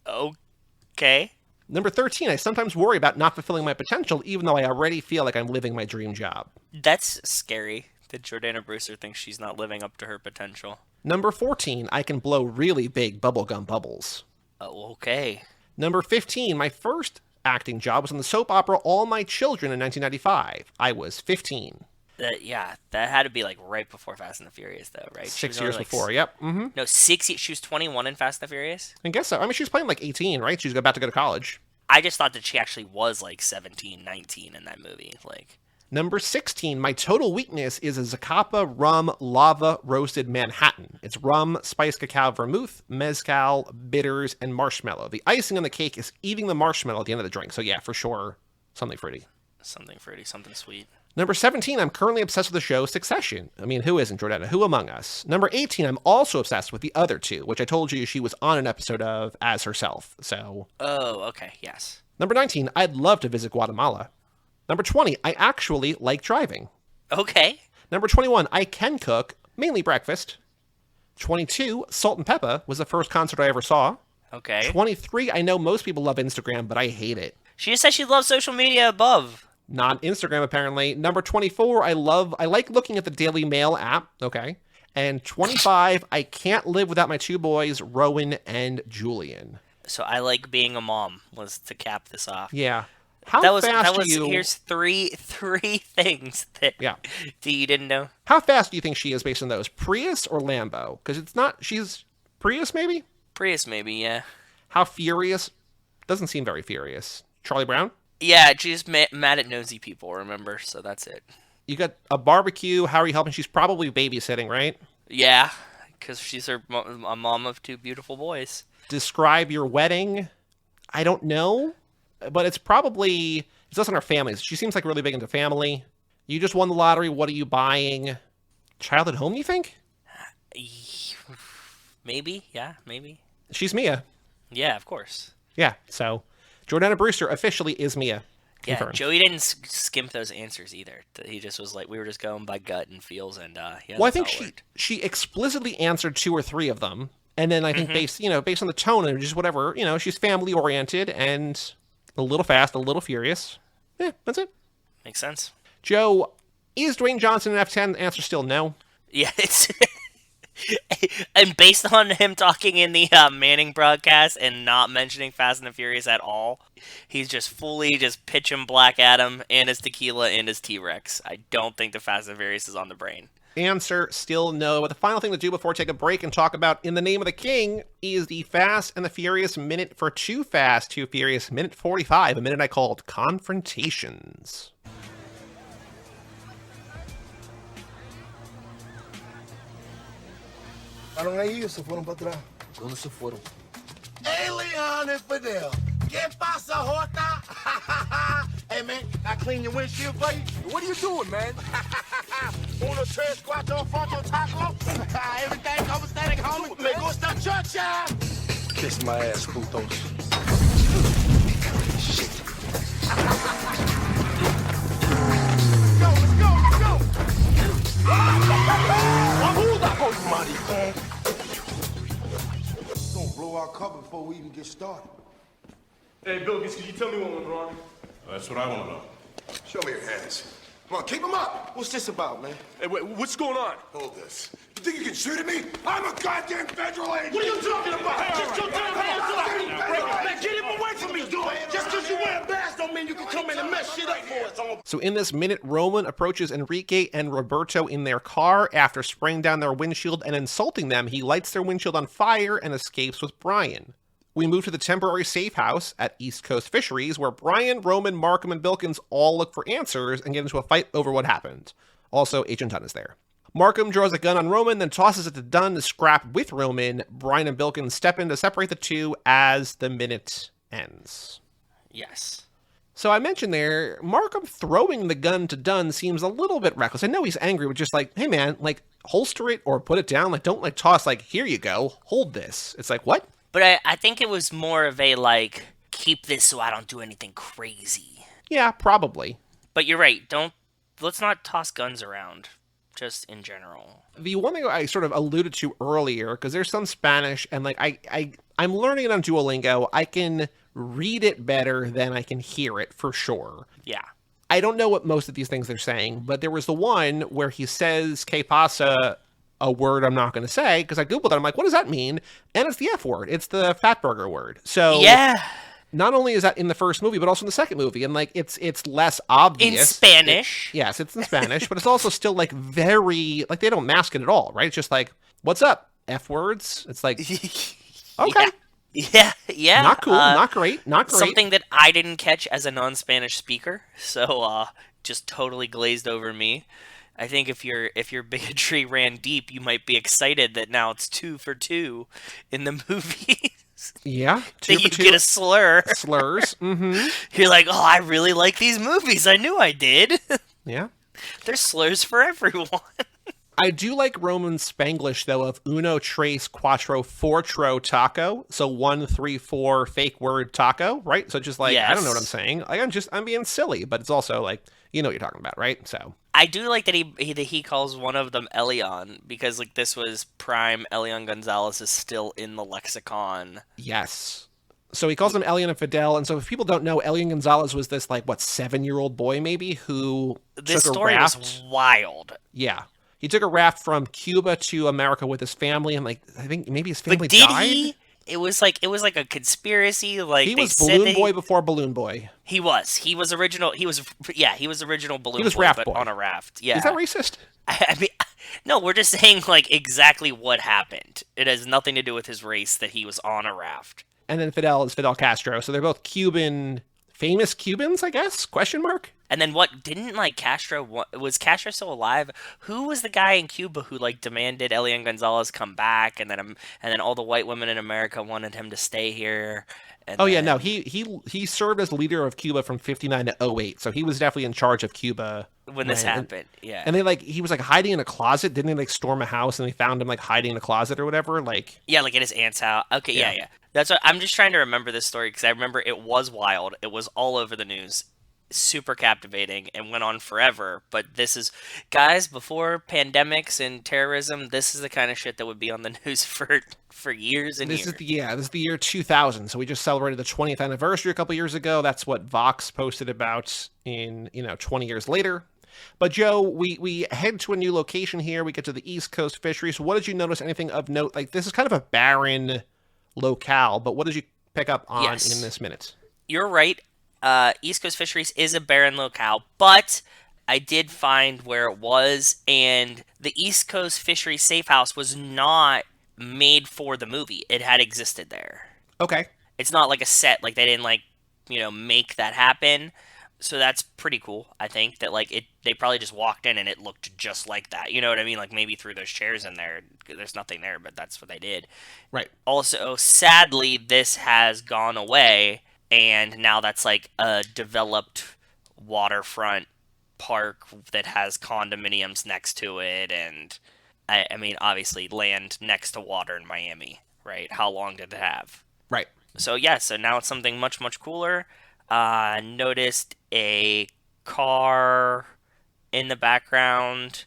B: Okay.
A: Number 13, I sometimes worry about not fulfilling my potential, even though I already feel like I'm living my dream job.
B: That's scary. That Jordana Brewster thinks she's not living up to her potential.
A: Number 14, I can blow really big bubblegum bubbles.
B: Oh, okay.
A: Number 15, my first acting job was in the soap opera All My Children in 1995. I was 15.
B: That had to be like right before Fast and the Furious, though, right?
A: 6 years before, yep. Mm-hmm.
B: No, 6 years. She was 21 in Fast and the Furious?
A: I guess so. I mean, she was playing like 18, right? She was about to go to college.
B: I just thought that she actually was like 17, 19 in that movie. Like.
A: Number 16, my total weakness is a Zacapa rum lava roasted Manhattan. It's rum, spiced cacao vermouth, mezcal, bitters, and marshmallow. The icing on the cake is eating the marshmallow at the end of the drink. So yeah, for sure, something fruity.
B: Something fruity, something sweet.
A: Number 17, I'm currently obsessed with the show Succession. I mean, who isn't, Jordana? Who among us? Number 18, I'm also obsessed with the other two, which I told you she was on an episode of as herself. So.
B: Oh, okay, yes.
A: Number 19, I'd love to visit Guatemala. Number 20, I actually like driving.
B: Okay.
A: Number 21, I can cook, mainly breakfast. 22, Salt and Peppa was the first concert I ever saw.
B: Okay.
A: 23, I know most people love Instagram, but I hate it.
B: She just said she loves social media above.
A: Not Instagram, apparently. Number 24, I like looking at the Daily Mail app. Okay. And 25, I can't live without my two boys, Rowan and Julian.
B: So I like being a mom, was to cap this off.
A: Yeah.
B: Here's three things that you didn't know.
A: How fast do you think she is based on those? Prius or Lambo? Because she's Prius maybe?
B: Prius maybe, yeah.
A: How furious? Doesn't seem very furious. Charlie Brown?
B: Yeah, she's mad at nosy people, remember? So that's it.
A: You got a barbecue. How are you helping? She's probably babysitting, right?
B: Yeah, because she's a mom of two beautiful boys.
A: Describe your wedding. I don't know. But it's just on her families. She seems like really big into family. You just won the lottery. What are you buying? Child at home, you think?
B: Maybe. Yeah, maybe.
A: She's Mia.
B: Yeah, of course.
A: Yeah, so Jordana Brewster officially is Mia. Confirmed.
B: Yeah, Joey didn't skimp those answers either. He just was like, we were just going by gut and feels, and
A: well, I think she explicitly answered 2 or 3 of them, and then I think based on the tone and just whatever, she's family oriented and a little fast, a little furious. Yeah, that's it.
B: Makes sense.
A: Joe, is Dwayne Johnson an F10? Answer still no.
B: Yeah, it's and based on him talking in the Manning broadcast and not mentioning Fast and the Furious at all, he's just fully just pitching Black Adam and his tequila and his T-Rex. I don't think the Fast and the Furious is on the brain.
A: Answer still no. But the final thing to do before we take a break and talk about In the Name of the King is the Fast and the Furious minute for Too Fast, Too Furious, minute 45, a minute I called Confrontations.
C: Ellos se fueron para atrás. ¿Dónde se fueron? Elian and Fidel. ¿Qué pasa, Jota? Hey, man, I clean your windshield for you. What are you doing, man? Uno, tres, cuatro, fondo, taco. Everything overstanding, homie. Me gusta chocha. Kiss my ass, putos. Shit. Let's go. Don't blow our cover before we even get started.
D: Hey, Bilkis, could you tell me what went wrong?
E: That's what I want to know.
C: Show me your hands. Come on, keep them up. What's this about, man?
D: Hey, wait, what's going on?
C: Hold this. You think you can shoot at me? I'm a goddamn federal agent!
D: What are you talking about? Get your damn hands up! Man, get him away from me, dude! Just because you wear a mask don't mean you can come in and mess shit up for us.
A: So in this minute, Roman approaches Enrique and Roberto in their car. After spraying down their windshield and insulting them, he lights their windshield on fire and escapes with Brian. We move to the temporary safe house at East Coast Fisheries, where Brian, Roman, Markham, and Bilkins all look for answers and get into a fight over what happened. Also, Agent Dunn is there. Markham draws a gun on Roman, then tosses it to Dunn to scrap with Roman. Brian and Bilkins step in to separate the two as the minute ends.
B: Yes.
A: So I mentioned there, Markham throwing the gun to Dunn seems a little bit reckless. I know he's angry, but just like, hey man, like, holster it or put it down. Like, don't like toss, like, here you go, hold this. It's like, what?
B: But I think it was more of a, like, keep this so I don't do anything crazy.
A: Yeah, probably.
B: But you're right, let's not toss guns around, just in general.
A: The one thing I sort of alluded to earlier, because there's some Spanish, and like I'm learning it on Duolingo, I can read it better than I can hear it, for sure.
B: Yeah.
A: I don't know what most of these things they're saying, but there was the one where he says, que pasa, a word I'm not going to say, because I Googled it. I'm like, what does that mean? And it's the F word. It's the Fatburger word. So
B: yeah.
A: Not only is that in the first movie, but also in the second movie. And like, it's less obvious.
B: In Spanish.
A: Yes, it's in Spanish, but it's also still like very, like they don't mask it at all, right? It's just like, what's up? F words. It's like, okay.
B: Yeah.
A: Not cool. Not great.
B: Something that I didn't catch as a non-Spanish speaker. So, just totally glazed over me. I think if your bigotry ran deep, you might be excited that now it's 2 for 2 in the movies.
A: Yeah.
B: That you get a slur.
A: Slurs. Mm-hmm.
B: You're like, oh, I really like these movies. I knew I did.
A: Yeah.
B: There's slurs for everyone.
A: I do like Roman Spanglish, though, of uno, tres, cuatro, fortro, taco. So 1, 3, 4, fake word taco, right? So just like, yes. I don't know what I'm saying. Like, I'm being silly, but it's also like, you know what you're talking about, right? So
B: I do like that he calls one of them Elian, because like this was prime Elian Gonzalez is still in the lexicon.
A: Yes. So he calls him Elian and Fidel, and so if people don't know, Elian Gonzalez was this like 7-year-old boy maybe who
B: this
A: took
B: story
A: a raft.
B: Was wild.
A: Yeah. He took a raft from Cuba to America with his family, and like I think maybe his family
B: but did
A: died.
B: He? It was like a conspiracy. Like
A: he was Balloon Boy before Balloon Boy.
B: He was original. He was original Balloon Boy,
A: was Raft
B: but
A: Boy
B: on a raft. Yeah.
A: Is that racist?
B: I mean, no, we're just saying like exactly what happened. It has nothing to do with his race that he was on a raft.
A: And then Fidel is Fidel Castro, so they're both Cuban, famous Cubans, I guess? Question mark.
B: And then what, didn't like Castro, was Castro still alive? Who was the guy in Cuba who like demanded Elian Gonzalez come back, and then all the white women in America wanted him to stay here? And
A: yeah, no, he served as leader of Cuba from 59 to 08, so he was definitely in charge of Cuba
B: when this happened. Yeah.
A: And he was like hiding in a closet, didn't they like storm a house and they found him like hiding in a closet or whatever? Like
B: yeah, like at his aunt's house. Okay, yeah. That's what I'm just trying to remember this story because I remember it was wild. It was all over the news. Super captivating and went on forever. But this is, guys, before pandemics and terrorism, this is the kind of shit that would be on the news for years and years.
A: This is the year 2000. So we just celebrated the 20th anniversary a couple years ago. That's what Vox posted about in 20 years later. But Joe, we head to a new location here. We get to the East Coast Fisheries. What did you notice? Anything of note? Like this is kind of a barren locale, but what did you pick up on in this minute?
B: You're right. East Coast Fisheries is a barren locale, but I did find where it was, and the East Coast Fisheries Safe House was not made for the movie. It had existed there.
A: Okay.
B: It's not like a set, like they didn't make that happen. So that's pretty cool, I think, that they probably just walked in and it looked just like that. You know what I mean? Like maybe threw those chairs in there. There's nothing there, but that's what they did.
A: Right.
B: Also, sadly, this has gone away, and now that's like a developed waterfront park that has condominiums next to it, and I mean, obviously, land next to water in Miami, right? How long did it have?
A: Right.
B: So now it's something much, much cooler. Noticed a car in the background,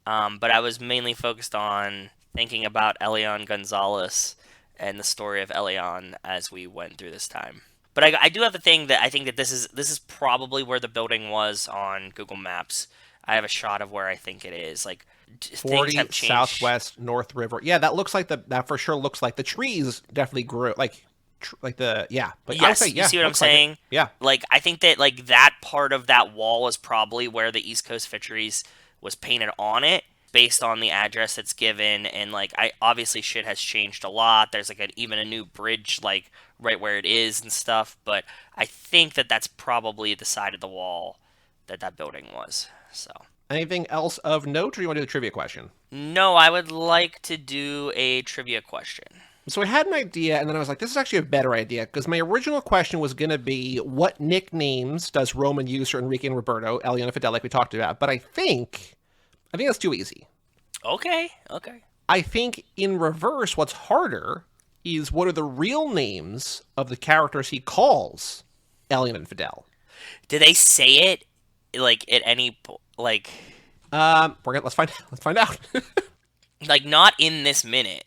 B: but I was mainly focused on thinking about Elian Gonzalez and the story of Elian as we went through this time. But I do have the thing that I think that this is probably where the building was on Google Maps. I have a shot of where I think it is. Like Things
A: 40
B: have changed.
A: Southwest North River. Yeah, that looks like that for sure looks like the trees definitely grew like the yeah. But I would
B: Yes,
A: say,
B: you see what I'm
A: looks like it.
B: saying?
A: Yeah.
B: Like, I think that, like, that part of that wall is probably where the East Coast Fisheries was painted on it, based on the address that's given, and, like, obviously shit has changed a lot. There's, like, even a new bridge, like, right where it is and stuff, but I think that that's probably the side of the wall that building was, so...
A: Anything else of note, or you want to do a trivia question?
B: No, I would like to do a trivia question.
A: So I had an idea, and then I was like, this is actually a better idea, because my original question was going to be, what nicknames does Roman use for Enrique and Roberto, Elian and Fidel, like we talked about? But I think that's too easy.
B: Okay.
A: I think in reverse, what's harder is what are the real names of the characters he calls Elian and Fidel?
B: Do they say it, like, at any, like...
A: Let's find out.
B: Like, not in this minute.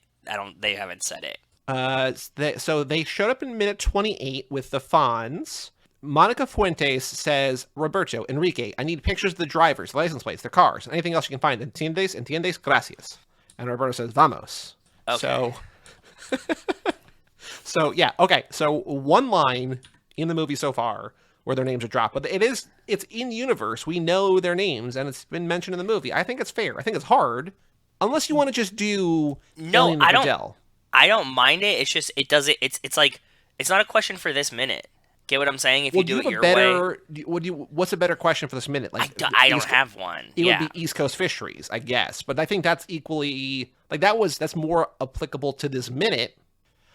B: They haven't said it.
A: So they showed up in minute 28 with the Fonz. Monica Fuentes says, Roberto, Enrique, I need pictures of the drivers, license plates, their cars, anything else you can find. Entiendes, gracias. And Roberto says, vamos.
B: Okay.
A: So yeah, okay. So one line in the movie so far where their names are dropped, but it's in universe. We know their names, and it's been mentioned in the movie. I think it's fair. I think it's hard. Unless you want to just do
B: no, I don't mind it. It's just it's like it's not a question for this minute. Get what I'm saying? If you do it your way.
A: What's a better question for this minute? Like
B: I don't have one.
A: It would be East Coast Fisheries, I guess. But I think that's equally like that's more applicable to this minute.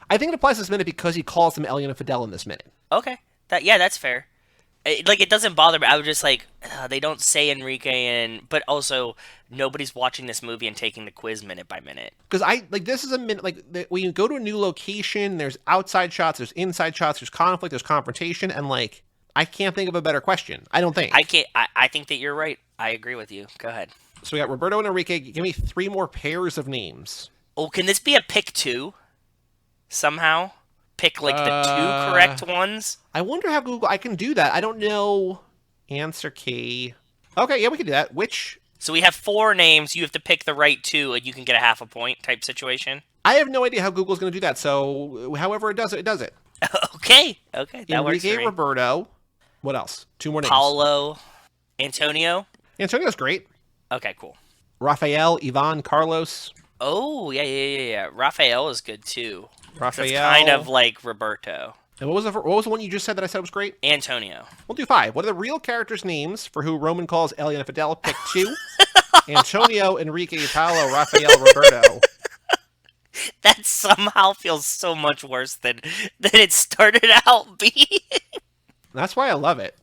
A: I think it applies to this minute because he calls them Elian and Fidel in this minute.
B: Okay, that's fair. It doesn't bother me. I was just like, they don't say Enrique, but also nobody's watching this movie and taking the quiz minute by minute.
A: Because this is a minute, like, when you go to a new location, there's outside shots, there's inside shots, there's conflict, there's confrontation, and, like, I can't think of a better question. I don't think.
B: I think that you're right. I agree with you. Go ahead.
A: So we got Roberto and Enrique. Give me 3 more pairs of names.
B: Oh, can this be a pick 2? Somehow? Pick, like, the 2 correct ones?
A: I wonder how Google... I can do that. I don't know. Answer key. Okay, yeah, we can do that. Which...
B: So we have 4 names. You have to pick the right 2, and you can get a half a point type situation?
A: I have no idea how Google's going to do that, so however it does it, it does it.
B: Okay, that works for
A: Enrique,
B: me.
A: Roberto. What else? 2 more names.
B: Paulo. Antonio?
A: Antonio's great.
B: Okay, cool.
A: Rafael, Ivan, Carlos.
B: Oh, yeah. Rafael is good, too.
A: Rafael.
B: That's kind of like Roberto.
A: And what was the one you just said that I said was great?
B: Antonio.
A: We'll do 5. What are the real characters' names for who Roman calls Elian and Fidel? Pick 2. Antonio, Enrique, Paulo, Rafael, Roberto.
B: That somehow feels so much worse than it started out being.
A: That's why I love it.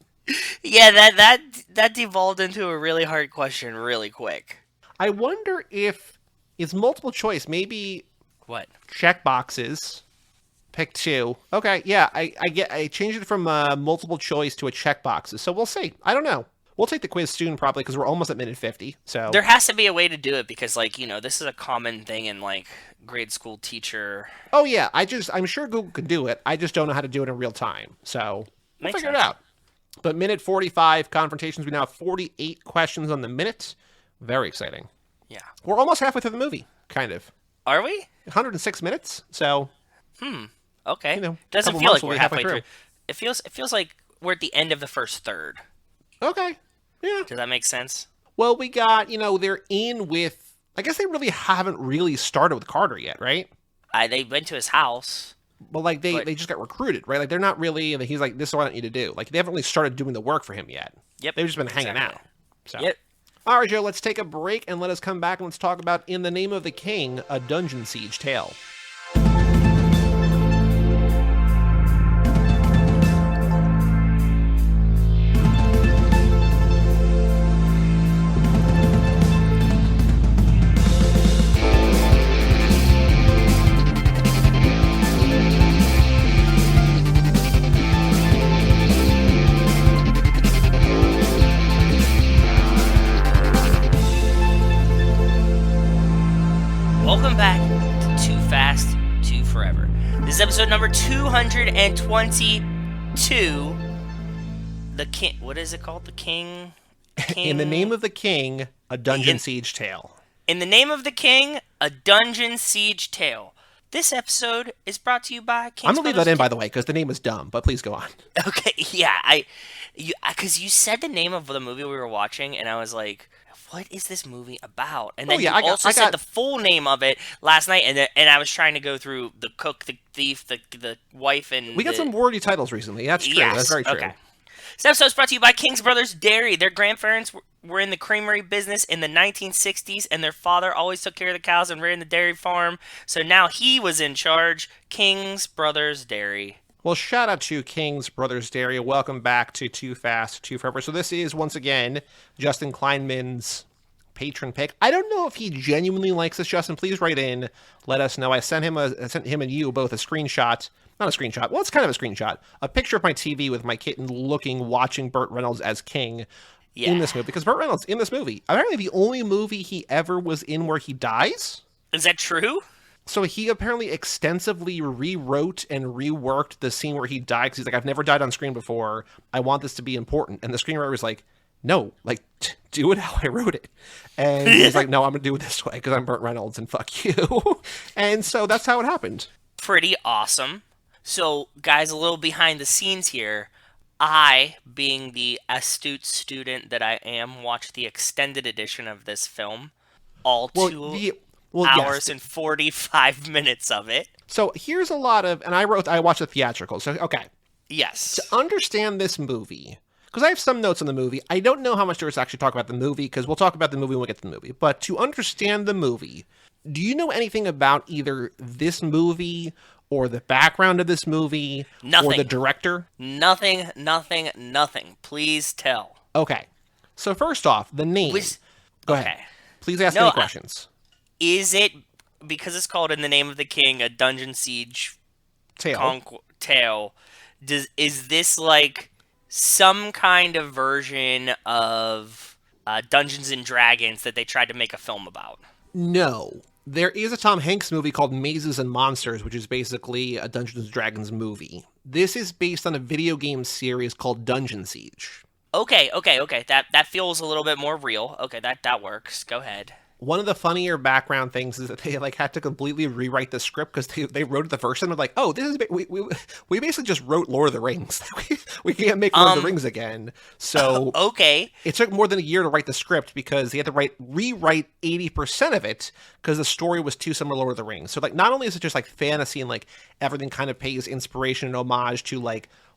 B: Yeah, that devolved into a really hard question really quick.
A: I wonder if it's multiple choice. Maybe...
B: What?
A: Check boxes. Pick 2. Okay, yeah, I changed it from multiple choice to a check boxes. So we'll see. I don't know. We'll take the quiz soon probably because we're almost at minute 50. So
B: there has to be a way to do it because, like, this is a common thing in, like, grade school teacher.
A: Oh yeah, I'm sure Google can do it. I just don't know how to do it in real time. So we'll figure it out. But minute 45 confrontations. We now have 48 questions on the minute. Very exciting.
B: Yeah.
A: We're almost halfway through the movie, kind of.
B: Are we?
A: 106 minutes. So.
B: Okay. Doesn't feel like we're halfway through. It feels like we're at the end of the first third.
A: Okay. Yeah.
B: Does that make sense?
A: Well, we got, they're in with, I guess they really haven't really started with Carter yet, right?
B: They went to his house.
A: But, like, they just got recruited, right? Like, they're not really, he's like, this is what I want you to do. Like, they haven't really started doing the work for him yet.
B: Yep.
A: They've just been hanging out. So.
B: Yep.
A: All right, Joe, let's take a break and let us come back and let's talk about In the Name of the King, a Dungeon Siege Tale.
B: Welcome back to Too Fast, Too Forever. This is episode number 222. The King... What is it called? The King...
A: In the Name of the King, a Dungeon Siege Tale.
B: In the Name of the King, a Dungeon Siege Tale. This episode is brought to you by King's
A: I'm going to leave
B: Brothers
A: that in, by the way, because the name is dumb, but please go on.
B: Okay, yeah, because you said the name of the movie we were watching, and I was like, what is this movie about? And then you also said the full name of it last night, and I was trying to go through the cook, the thief, the wife, and
A: we got some wordy titles recently. That's true.
B: Yes,
A: that's very true.
B: Okay. This episode is brought to you by King's Brothers Dairy. Their grandparents were in the creamery business in the 1960s, and their father always took care of the cows and ran the dairy farm. So now he was in charge. King's Brothers Dairy.
A: Well, shout out to King's Brothers Dairy. Welcome back to Too Fast, Too Forever. So this is, once again, Justin Kleinman's patron pick. I don't know if he genuinely likes this, Justin. Please write in. Let us know. I sent him and you both a screenshot. Not a screenshot. Well, it's kind of a screenshot. A picture of my TV with my kitten watching Burt Reynolds as King in this movie. Because Burt Reynolds, in this movie, apparently the only movie he ever was in where he dies.
B: Is that true?
A: So he apparently extensively rewrote and reworked the scene where he died. Because he's like, I've never died on screen before. I want this to be important. And the screenwriter was like, no, like, do it how I wrote it. And he's like, no, I'm going to do it this way because I'm Burt Reynolds and fuck you. And so that's how it happened.
B: Pretty awesome. So, guys, a little behind the scenes here. I, being the astute student that I am, watched the extended edition of this film. All 2 hours and 45 minutes of it.
A: So here's a lot of, and I watched the theatrical. So, okay.
B: Yes.
A: To understand this movie, because I have some notes on the movie. I don't know how much there is to actually talk about the movie, because we'll talk about the movie when we get to the movie. But to understand the movie, do you know anything about either this movie or the background of this movie?
B: Nothing.
A: Or the director?
B: Nothing. Please tell.
A: Okay. So first off, the name. Go ahead. Please ask any questions.
B: Is it, because it's called In the Name of the King, a Dungeon Siege tale, is this like some kind of version of Dungeons and Dragons that they tried to make a film about?
A: No. There is a Tom Hanks movie called Mazes and Monsters, which is basically a Dungeons & Dragons movie. This is based on a video game series called Dungeon Siege.
B: Okay. That feels a little bit more real. Okay, that works. Go ahead.
A: One of the funnier background things is that they had to completely rewrite the script because they wrote it the first time. They're like, oh, this is we basically just wrote Lord of the Rings. we can't make Lord of the Rings again. So
B: okay,
A: it took more than a year to write the script because they had to rewrite 80% of it because the story was too similar to Lord of the Rings. So not only is it just fantasy and everything kind of pays inspiration and homage to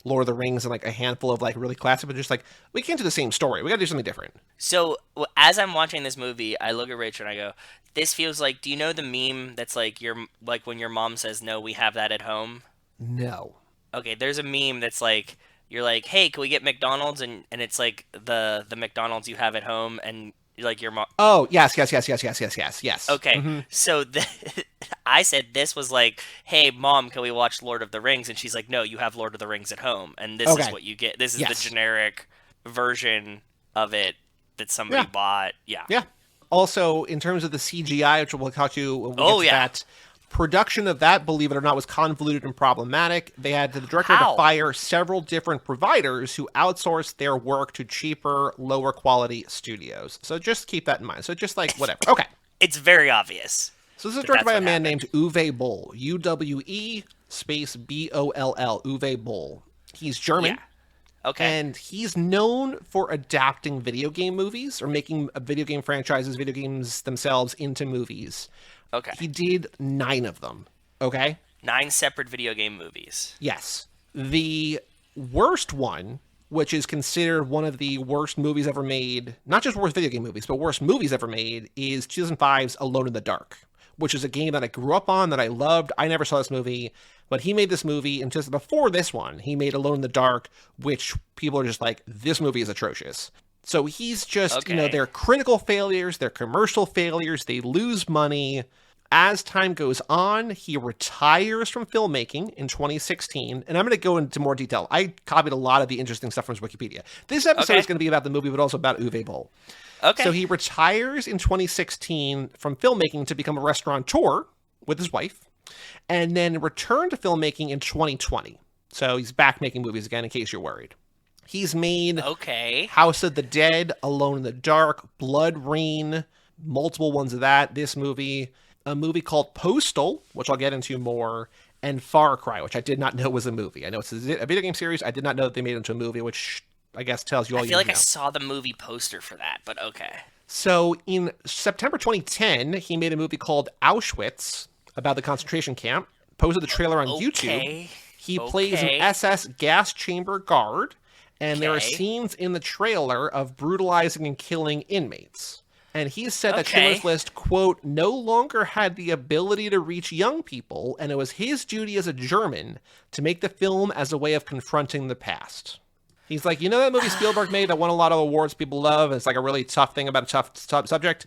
A: Lord of the Rings and a handful of really classic, but just we can't do the same story. We got to do something different.
B: So as I'm watching this movie, I look at Rachel and I go, "This feels like." Do you know the meme that's when your mom says, "No, we have that at home"?
A: No.
B: Okay, there's a meme that's you're like, "Hey, can we get McDonald's?" and it's the McDonald's you have at home and your mom.
A: Oh yes. Okay,
B: mm-hmm. So I said this was hey, Mom, can we watch Lord of the Rings? And she's like, no, you have Lord of the Rings at home, and this is what you get. This is the generic version of it that somebody bought. Yeah.
A: Also, in terms of the CGI, which we'll talk to when we get to that, production of that, believe it or not, was convoluted and problematic. They had the director to fire several different providers who outsourced their work to cheaper, lower quality studios. So just keep that in mind. So just whatever. Okay.
B: It's very obvious.
A: So this is directed by a man named Uwe Boll. UWE space BOLL. Uwe Boll. He's German.
B: Yeah. Okay.
A: And he's known for adapting video game movies or making video game franchises, video games themselves into movies.
B: Okay.
A: He did 9 of them. Okay?
B: 9 separate video game movies.
A: Yes. The worst one, which is considered one of the worst movies ever made, not just worst video game movies, but worst movies ever made, is 2005's Alone in the Dark, which is a game that I grew up on, that I loved. I never saw this movie, but he made this movie, and just before this one, he made Alone in the Dark, which people are just this movie is atrocious. So he's just, they're critical failures, they're commercial failures, they lose money. As time goes on, he retires from filmmaking in 2016, and I'm going to go into more detail. I copied a lot of the interesting stuff from his Wikipedia. This episode is going to be about the movie, but also about Uwe Boll.
B: Okay.
A: So he retires in 2016 from filmmaking to become a restaurateur with his wife, and then returned to filmmaking in 2020. So he's back making movies again, in case you're worried. He's made House of the Dead, Alone in the Dark, Blood Rain, multiple ones of that. This movie, a movie called Postal, which I'll get into more, and Far Cry, which I did not know was a movie. I know it's a video game series. I did not know that they made it into a movie, which I guess tells you all you need to know.
B: I feel like I saw the movie poster for that, but okay.
A: So in September 2010, he made a movie called Auschwitz about the concentration camp. Posted the trailer on YouTube. He plays an SS gas chamber guard, and there are scenes in the trailer of brutalizing and killing inmates. And he said that Schindler's List, quote, no longer had the ability to reach young people, and it was his duty as a German to make the film as a way of confronting the past. He's like, you know that movie Spielberg made that won a lot of awards people love? It's like a really tough thing about a tough subject.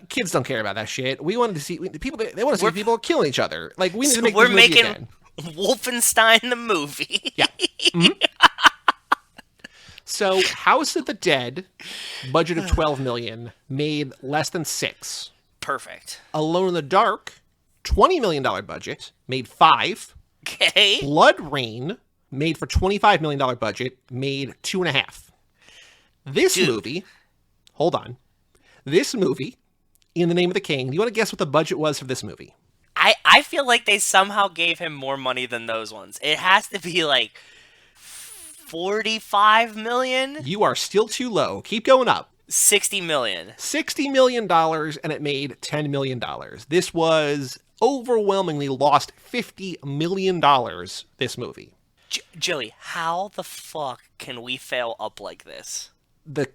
A: Kids don't care about that shit. We wanted to see people. They want to see people killing each other. Like we need to make this movie again.
B: Wolfenstein the movie.
A: Yeah. Mm-hmm. So House of the Dead, budget of $12 million, made less than $6 million.
B: Perfect.
A: Alone in the Dark, $20 million budget, made $5 million.
B: Okay.
A: Blood Rain, made for $25 million budget, made $2.5 million. This movie, hold on. This movie, In the Name of the King, do you want to guess what the budget was for this movie?
B: I feel like they somehow gave him more money than those ones. It has to be like $45 million?
A: You are still too low. Keep going up.
B: $60 million.
A: $60 million, and it made $10 million. This was overwhelmingly lost $50 million, this movie.
B: Joey, how the fuck can we fail up like this?
A: The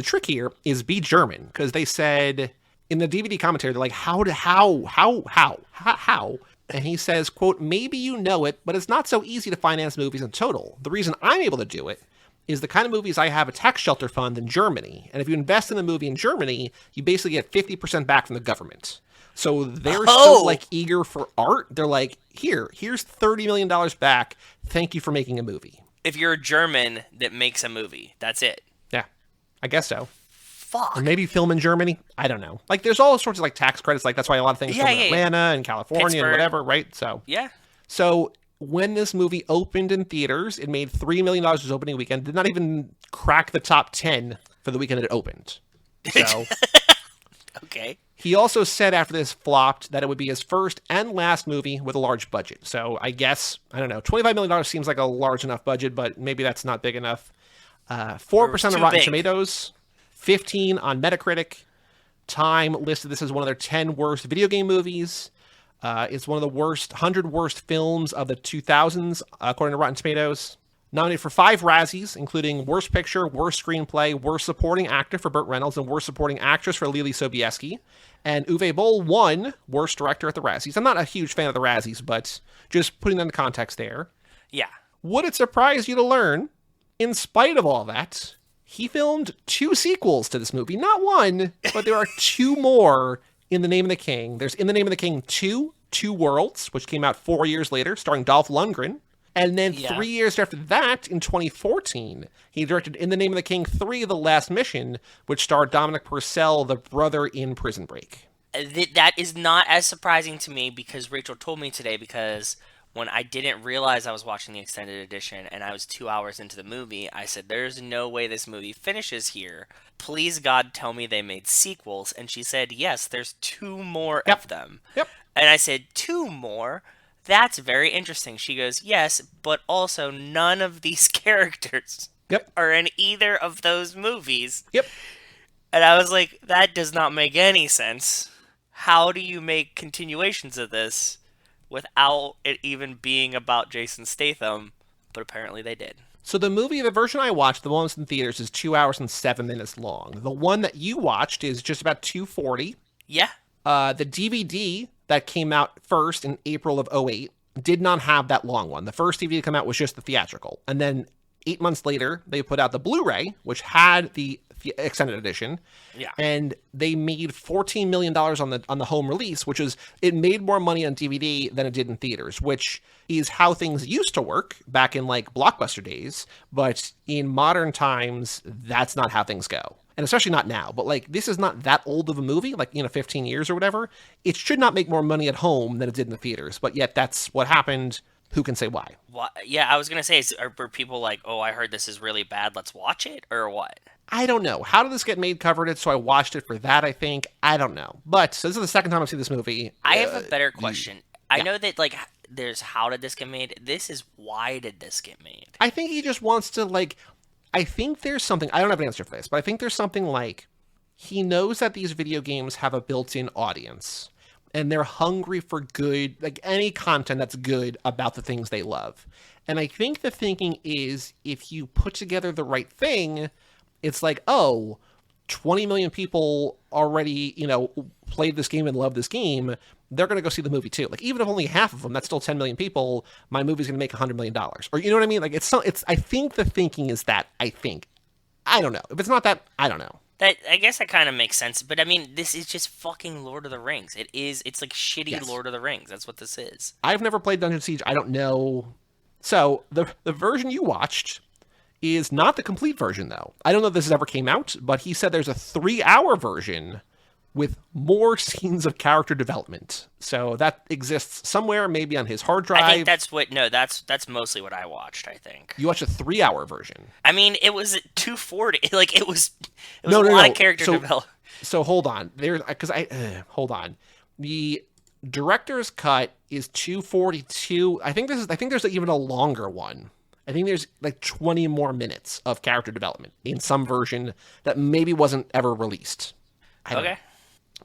A: trick here is be German, because they said in the DVD commentary, they're like, how? And he says, quote, maybe you know it, but it's not so easy to finance movies in total. The reason I'm able to do it is the kind of movies I have a tax shelter fund in Germany. And if you invest in a movie in Germany, you basically get 50% back from the government. So they're so like eager for art. They're like, here's $30 million back. Thank you for making a movie.
B: If you're a German that makes a movie, that's it.
A: Yeah, I guess so.
B: Fuck.
A: Or maybe film in Germany. I don't know. Like, there's all sorts of like tax credits. Like, that's why a lot of things film in Atlanta and California
B: Pittsburgh.
A: and whatever, right? So
B: yeah.
A: So when this movie opened in theaters, it made $3 million its opening weekend. Did not even crack the top 10 for the weekend it opened. So
B: okay.
A: He also said after this flopped that it would be his first and last movie with a large budget. So I guess, I don't know, $25 million seems like a large enough budget, but maybe that's not big enough. 4% on Rotten Tomatoes, 15 on Metacritic. Time listed this as one of their 10 worst video game movies. It's one of the 100 worst films of the 2000s, according to Rotten Tomatoes. Nominated for 5 Razzies, including Worst Picture, Worst Screenplay, Worst Supporting Actor for Burt Reynolds, and Worst Supporting Actress for Lily Sobieski. And Uwe Boll won Worst Director at the Razzies. I'm not a huge fan of the Razzies, but just putting that in context there.
B: Yeah.
A: Would it surprise you to learn, in spite of all that, he filmed 2 sequels to this movie? Not one, but there are 2 more in the Name of the King. There's In the Name of the King 2, Two Worlds, which came out 4 years later, starring Dolph Lundgren. And then 3 years after that, in 2014, he directed In the Name of the King 3, The Last Mission, which starred Dominic Purcell, the brother in Prison Break.
B: That is not as surprising to me because Rachel told me today, because when I didn't realize I was watching the extended edition and I was 2 hours into the movie, I said, there's no way this movie finishes here. Please, God, tell me they made sequels. And she said, yes, there's 2 more of them.
A: Yep.
B: And I said, 2 more? That's very interesting. She goes, yes, but also none of these characters are in either of those movies.
A: Yep.
B: And I was like, that does not make any sense. How do you make continuations of this without it even being about Jason Statham? But apparently they did.
A: So the version I watched, the one that's in theaters, is 2 hours and 7 minutes long. The one that you watched is just about 2:40.
B: Yeah.
A: The DVD that came out first in April of 2008 did not have that long one. The first DVD to come out was just the theatrical. And then 8 months later, they put out the Blu-ray, which had the extended edition.
B: Yeah.
A: And they made $14 million on the home release, which is, it made more money on DVD than it did in theaters, which is how things used to work back in like Blockbuster days. But in modern times, that's not how things go. And especially not now, but like, this is not that old of a movie, like, 15 years or whatever. It should not make more money at home than it did in the theaters, but yet that's what happened. Who can say why?
B: Yeah, I was going to say, were people like, oh, I heard this is really bad, let's watch it, or what?
A: I don't know. How did this get made covered it? So I watched it for that, I think. I don't know. But so this is the second time I've seen this movie.
B: I have a better question. I know that, like, there's how did this get made? This is why did this get made?
A: I think he just wants to, like, I think there's something, I don't have an answer for this, but I think there's something like, he knows that these video games have a built-in audience. And they're hungry for good, like any content that's good about the things they love. And I think the thinking is, if you put together the right thing, it's like, oh, 20 million people already, played this game and love this game. They're going to go see the movie too. Like, even if only half of them, that's still 10 million people, my movie's going to make $100 million. Or, you know what I mean? Like, I think the thinking is that, I don't know. If it's not that, I don't know.
B: I guess that kind of makes sense, but I mean, this is just fucking Lord of the Rings. It's like shitty Lord of the Rings. That's what this is.
A: I've never played Dungeon Siege. I don't know. So, the version you watched is not the complete version, though. I don't know if this ever came out, but he said there's a 3-hour version with more scenes of character development. So that exists somewhere, maybe on his hard drive.
B: I think that's mostly what I watched, I think.
A: You watched a 3-hour version.
B: I mean, it was at 240. Like, it was a lot of character development.
A: So hold on. Hold on. The director's cut is 242. I think there's even a longer one. I think there's like 20 more minutes of character development in some version that maybe wasn't ever released.
B: Okay.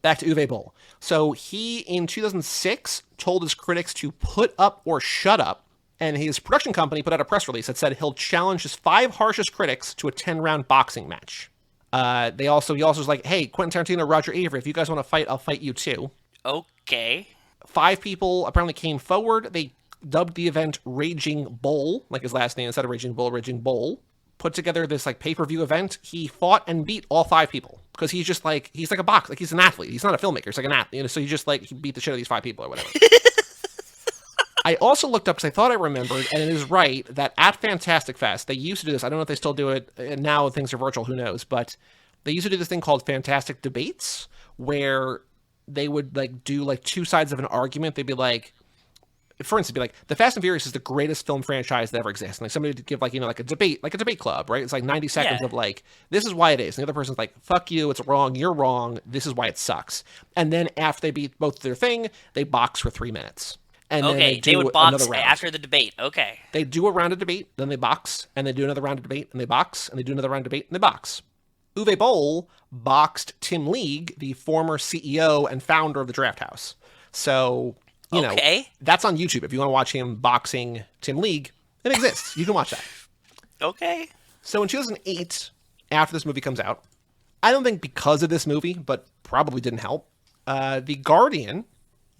A: Back to Uwe Boll. So he, in 2006, told his critics to put up or shut up, and his production company put out a press release that said he'll challenge his 5 harshest critics to a 10-round boxing match. He also was like, hey, Quentin Tarantino, Roger Avery, if you guys want to fight, I'll fight you too.
B: Okay.
A: 5 people apparently came forward. They dubbed the event Raging Bull, like his last name, instead of Raging Bull, Raging Bull. Put together this like pay-per-view event. He fought and beat all 5 people because he's like a boxer, like he's an athlete. He's not a filmmaker. He's like an athlete, so he beat the shit out of these 5 people or whatever. I also looked up because I thought I remembered, and it is right that at Fantastic Fest they used to do this. I don't know if they still do it, and now things are virtual. Who knows? But they used to do this thing called Fantastic Debates, where they would like do like 2 sides of an argument. They'd be like, for instance, be like, the Fast and Furious is the greatest film franchise that ever exists. And like somebody would give like, like a debate club, right? It's like 90 seconds of like, this is why it is. And the other person's like, fuck you, it's wrong, you're wrong, this is why it sucks. And then after they beat both their thing, they box for 3 minutes. And then they would box
B: after the debate. Okay.
A: They do a round of debate, then they box, and they do another round of debate, and they box, and they do another round of debate, and they box. Uwe Boll boxed Tim League, the former CEO and founder of the Draft House. So, you know, that's on YouTube. If you want to watch him boxing Tim League, it exists. You can watch that.
B: Okay.
A: So in 2008, after this movie comes out, I don't think because of this movie, but probably didn't help, The Guardian,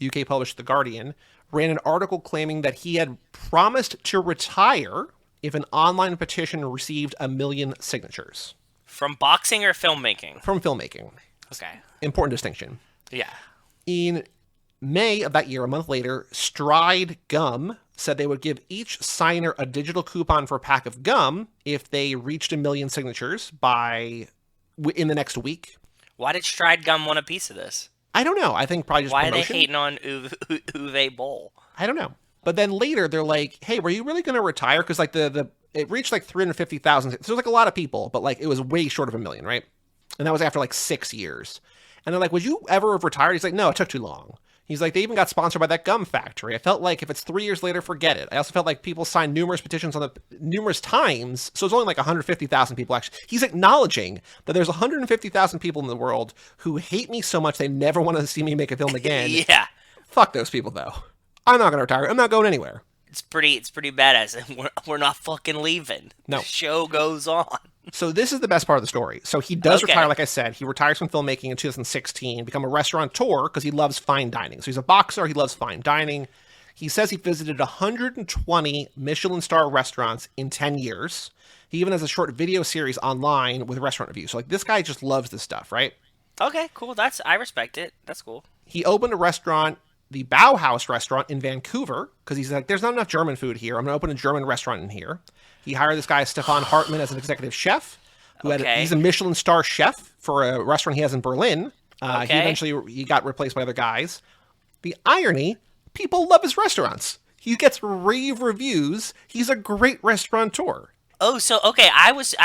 A: UK published The Guardian, ran an article claiming that he had promised to retire if an online petition received 1 million signatures.
B: From boxing or filmmaking?
A: From filmmaking.
B: Okay.
A: Important distinction.
B: Yeah.
A: In May of that year, a month later, Stride Gum said they would give each signer a digital coupon for a pack of gum if they reached 1 million signatures in the next week.
B: Why did Stride Gum want a piece of this?
A: I don't know. I think probably just
B: Why
A: promotion.
B: are they hating on Uwe Boll?
A: I don't know. But then later, they're like, hey, were you really going to retire? Because like it reached like 350,000. So it was like a lot of people, but like it was way short of 1 million, right? And that was after like 6 years. And they're like, would you ever have retired? He's like, no, it took too long. He's like, they even got sponsored by that gum factory. I felt like if it's 3 years later, forget it. I also felt like people signed numerous petitions numerous times. So it's only like 150,000 people actually. He's acknowledging that there's 150,000 people in the world who hate me so much they never want to see me make a film again.
B: Yeah.
A: Fuck those people though. I'm not going to retire. I'm not going anywhere.
B: It's pretty badass. We're not fucking leaving.
A: No.
B: The show goes on.
A: So this is the best part of the story. So he does retire, like I said. He retires from filmmaking in 2016, become a restaurateur because he loves fine dining. So he's a boxer. He loves fine dining. He says he visited 120 Michelin star restaurants in 10 years. He even has a short video series online with restaurant reviews. So like this guy just loves this stuff, right?
B: Okay, cool. I respect it. That's cool.
A: He opened a restaurant, the Bauhaus restaurant in Vancouver, because he's like, there's not enough German food here. I'm going to open a German restaurant in here. He hired this guy, Stefan Hartmann, as an executive chef. He's a Michelin star chef for a restaurant he has in Berlin. He got replaced by other guys. The irony, people love his restaurants. He gets rave reviews. He's a great restaurateur.
B: Oh, so okay, I was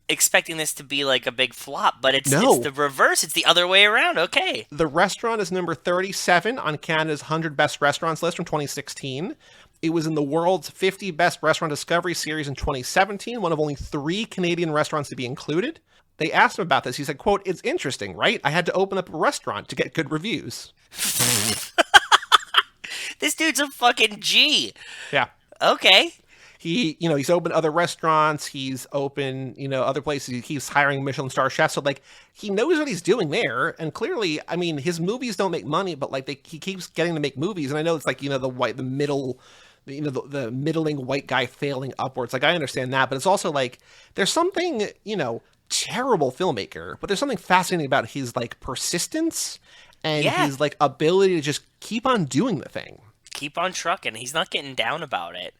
B: expecting this to be like a big flop, but it's
A: No.
B: the reverse. It's the other way around. Okay.
A: The restaurant is number 37 on Canada's 100 Best Restaurants list from 2016. It was in the world's 50 Best Restaurant Discovery series in 2017, one of only 3 Canadian restaurants to be included. They asked him about this. He said, quote, "It's interesting, right? I had to open up a restaurant to get good reviews."
B: This dude's a fucking G.
A: Yeah.
B: Okay.
A: He's opened other restaurants. He's open, other places. He keeps hiring Michelin star chefs. So, like, he knows what he's doing there. And clearly, I mean, his movies don't make money, but, like, he keeps getting to make movies. And I know it's like, the middling white guy failing upwards. Like, I understand that. But it's also, like, there's something, terrible filmmaker. But there's something fascinating about his, like, persistence and his, like, ability to just keep on doing the thing.
B: Keep on trucking. He's not getting down about it.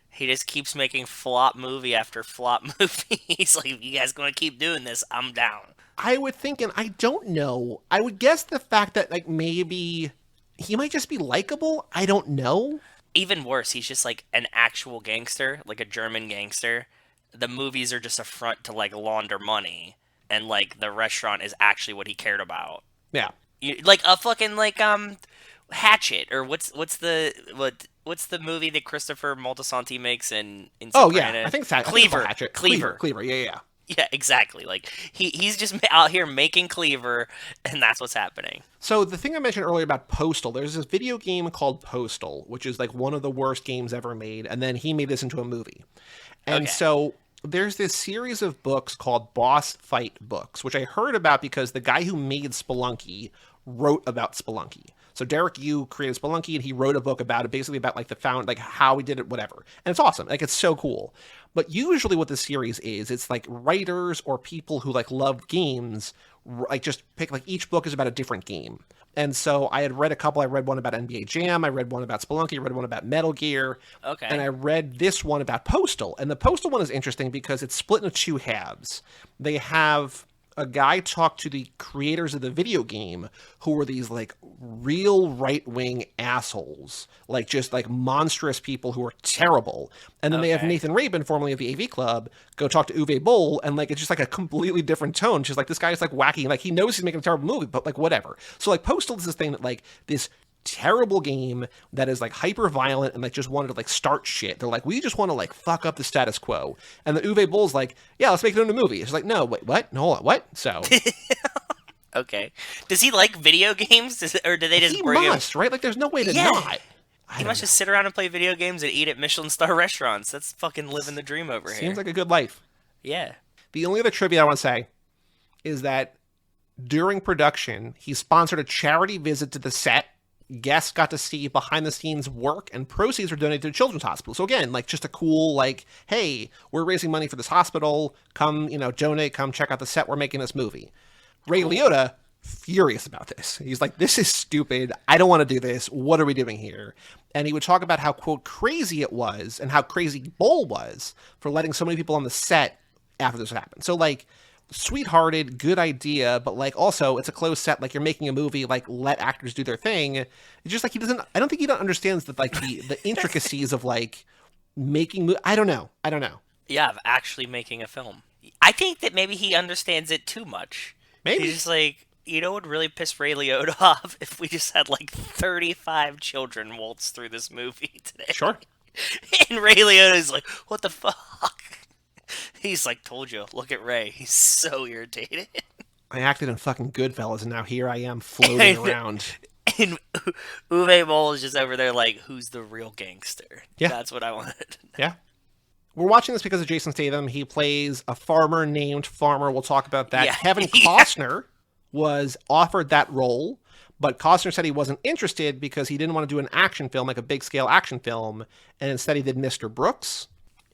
B: He just keeps making flop movie after flop movie. He's like, you guys gonna keep doing this, I'm down.
A: I would think, and I don't know, I would guess the fact that, like, maybe he might just be likable. I don't know.
B: Even worse, he's just like an actual gangster, like a German gangster. The movies are just a front to, like, launder money. And, like, the restaurant is actually what he cared about.
A: Yeah.
B: Like a fucking, like, Hatchet, or what's the movie that Christopher Moltisanti makes in
A: Oh
B: Soprano?
A: yeah, I think it's Hatchet.
B: Cleaver.
A: Hatchet.
B: Cleaver.
A: Yeah.
B: Yeah, exactly. Like he's just out here making Cleaver, and that's what's happening.
A: So the thing I mentioned earlier about Postal, there's this video game called Postal, which is like one of the worst games ever made, and then he made this into a movie. And so there's this series of books called Boss Fight books, which I heard about because the guy who made Spelunky wrote about Spelunky. So Derek Yu created Spelunky, and he wrote a book about it, basically about like how he did it, whatever. And it's awesome. Like, it's so cool. But usually what the series is, it's like writers or people who like love games, like just pick, like, each book is about a different game. And so I had read a couple. I read one about NBA Jam. I read one about Spelunky. I read one about Metal Gear.
B: Okay.
A: And I read this one about Postal. And the Postal one is interesting because it's split into 2 halves. They have a guy talked to the creators of the video game, who were these like real right-wing assholes, like just like monstrous people who are terrible. And then they have Nathan Rabin, formerly of the AV Club, go talk to Uwe Boll, and like it's just like a completely different tone. Just like, this guy's like wacky, like he knows he's making a terrible movie, but like whatever. So like Postal is this thing that like this terrible game that is like hyper violent and like just wanted to like start shit. They're like, we just want to like fuck up the status quo. And the Uwe Boll's like, yeah, let's make it into a movie. It's like, no, wait, what? No, hold on, what? So
B: okay. Does he like video games? Or do they just bring him?
A: Right? Like, there's no way to not.
B: He must just sit around and play video games and eat at Michelin star restaurants. That's fucking living the dream over here.
A: Seems like a good life.
B: Yeah.
A: The only other trivia I want to say is that during production, he sponsored a charity visit to the set. Guests got to see behind the scenes work, and proceeds were donated to a children's hospital. So again, like, just a cool, like, hey, we're raising money for this hospital. Come, donate, come check out the set. We're making this movie. Ray Liotta, furious about this. He's like, this is stupid. I don't want to do this. What are we doing here? And he would talk about how, quote, crazy it was and how crazy Boll was for letting so many people on the set after this happened. So, like, sweethearted, good idea, but like also it's a closed set, like you're making a movie, like let actors do their thing. It's just like I don't think he understands that, like the intricacies of like making I don't know.
B: Yeah, of actually making a film. I think that maybe he understands it too much.
A: Maybe.
B: He's just like, what would really piss Ray Liotta off if we just had like 35 children waltz through this movie today.
A: Sure.
B: And Ray Liotta's like, what the fuck? He's like, told you, look at Ray. He's so irritated.
A: I acted in fucking Goodfellas, and now here I am floating around.
B: And Uwe Boll is just over there like, who's the real gangster?
A: Yeah.
B: That's what I wanted.
A: Yeah. We're watching this because of Jason Statham. He plays a farmer named Farmer. We'll talk about that.
B: Yeah.
A: Kevin Costner was offered that role, but Costner said he wasn't interested because he didn't want to do an action film, like a big-scale action film, and instead he did Mr. Brooks.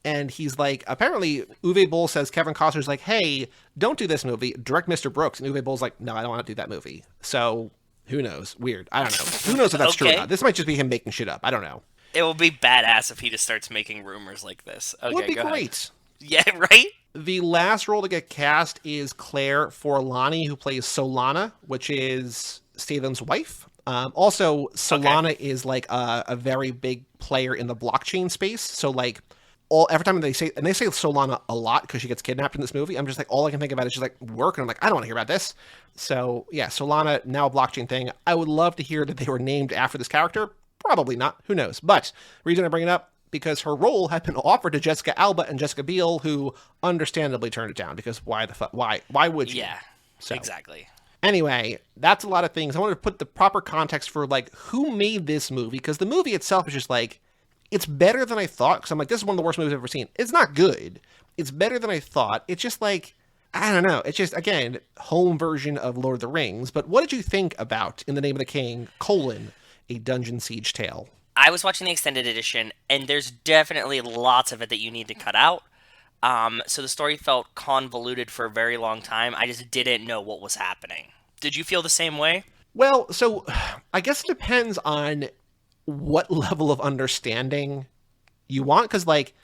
A: And he's like, apparently, Uwe Boll says Kevin Costner's like, hey, don't do this movie, direct Mr. Brooks. And Uwe Boll's like, no, I don't want to do that movie. So, who knows? Weird. I don't know. Who knows if that's true or not? This might just be him making shit up. I don't know.
B: It will be badass if he just starts making rumors like this. Okay,
A: Would be
B: go
A: great.
B: Ahead. Yeah, right?
A: The last role to get cast is Claire Forlani, who plays Solana, which is Statham's wife. Also, Solana is like a very big player in the blockchain space. So, like, every time they say Solana a lot because she gets kidnapped in this movie, I'm just like, all I can think about is just like work, and I'm like, I don't want to hear about this. So yeah, Solana, now a blockchain thing. I would love to hear that they were named after this character. Probably not. Who knows? But reason I bring it up, because her role had been offered to Jessica Alba and Jessica Biel, who understandably turned it down, because why the fuck? Why would you?
B: Yeah,
A: so,
B: exactly.
A: Anyway, that's a lot of things. I wanted to put the proper context for like who made this movie, because the movie itself is just like, it's better than I thought, because I'm like, this is one of the worst movies I've ever seen. It's not good. It's better than I thought. It's just like, I don't know. It's just, again, home version of Lord of the Rings. But what did you think about In the Name of the King, A Dungeon Siege Tale?
B: I was watching the extended edition, and there's definitely lots of it that you need to cut out. So the story felt convoluted for a very long time. I just didn't know what was happening. Did you feel the same way?
A: Well, so I guess it depends on what level of understanding you want, because like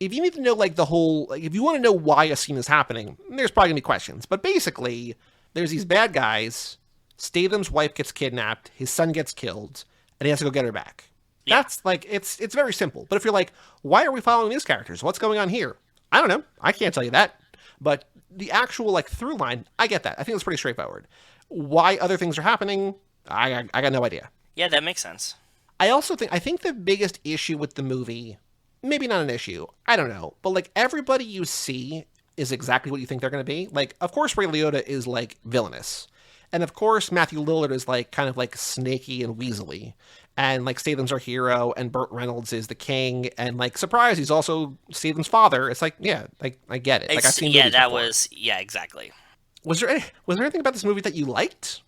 A: if you need to know like the whole, like, if you want to know why a scene is happening, there's probably gonna be questions. But basically there's these bad guys, Statham's wife gets kidnapped, his son gets killed, and he has to go get her back. Yeah. That's like, it's very simple. But if you're like, why are we following these characters, what's going on here, I don't know, I can't tell you that. But the actual like through line, I get that. I think it's pretty straightforward. Why other things are happening, I got no idea.
B: Yeah, that makes sense.
A: I think the biggest issue with the movie, maybe not an issue, I don't know, but like everybody you see is exactly what you think they're going to be. Like, of course, Ray Liotta is like villainous. And of course, Matthew Lillard is like kind of like snaky and weaselly. And like Statham's our hero, and Burt Reynolds is the king. And like, surprise, he's also Statham's father. It's like, yeah, like I get it. Like I've seen movies before.
B: Yeah, exactly.
A: Was there anything about this movie that you liked?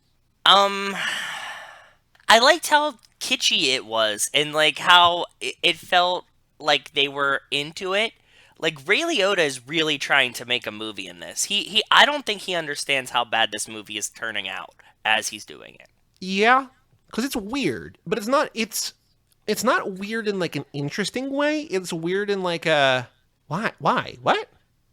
B: I liked how kitschy it was, and like how it felt like they were into it. Like Ray Liotta is really trying to make a movie in this. I don't think he understands how bad this movie is turning out as he's doing it.
A: Yeah, because it's weird, but it's not weird in like an interesting way. It's weird in like a why what?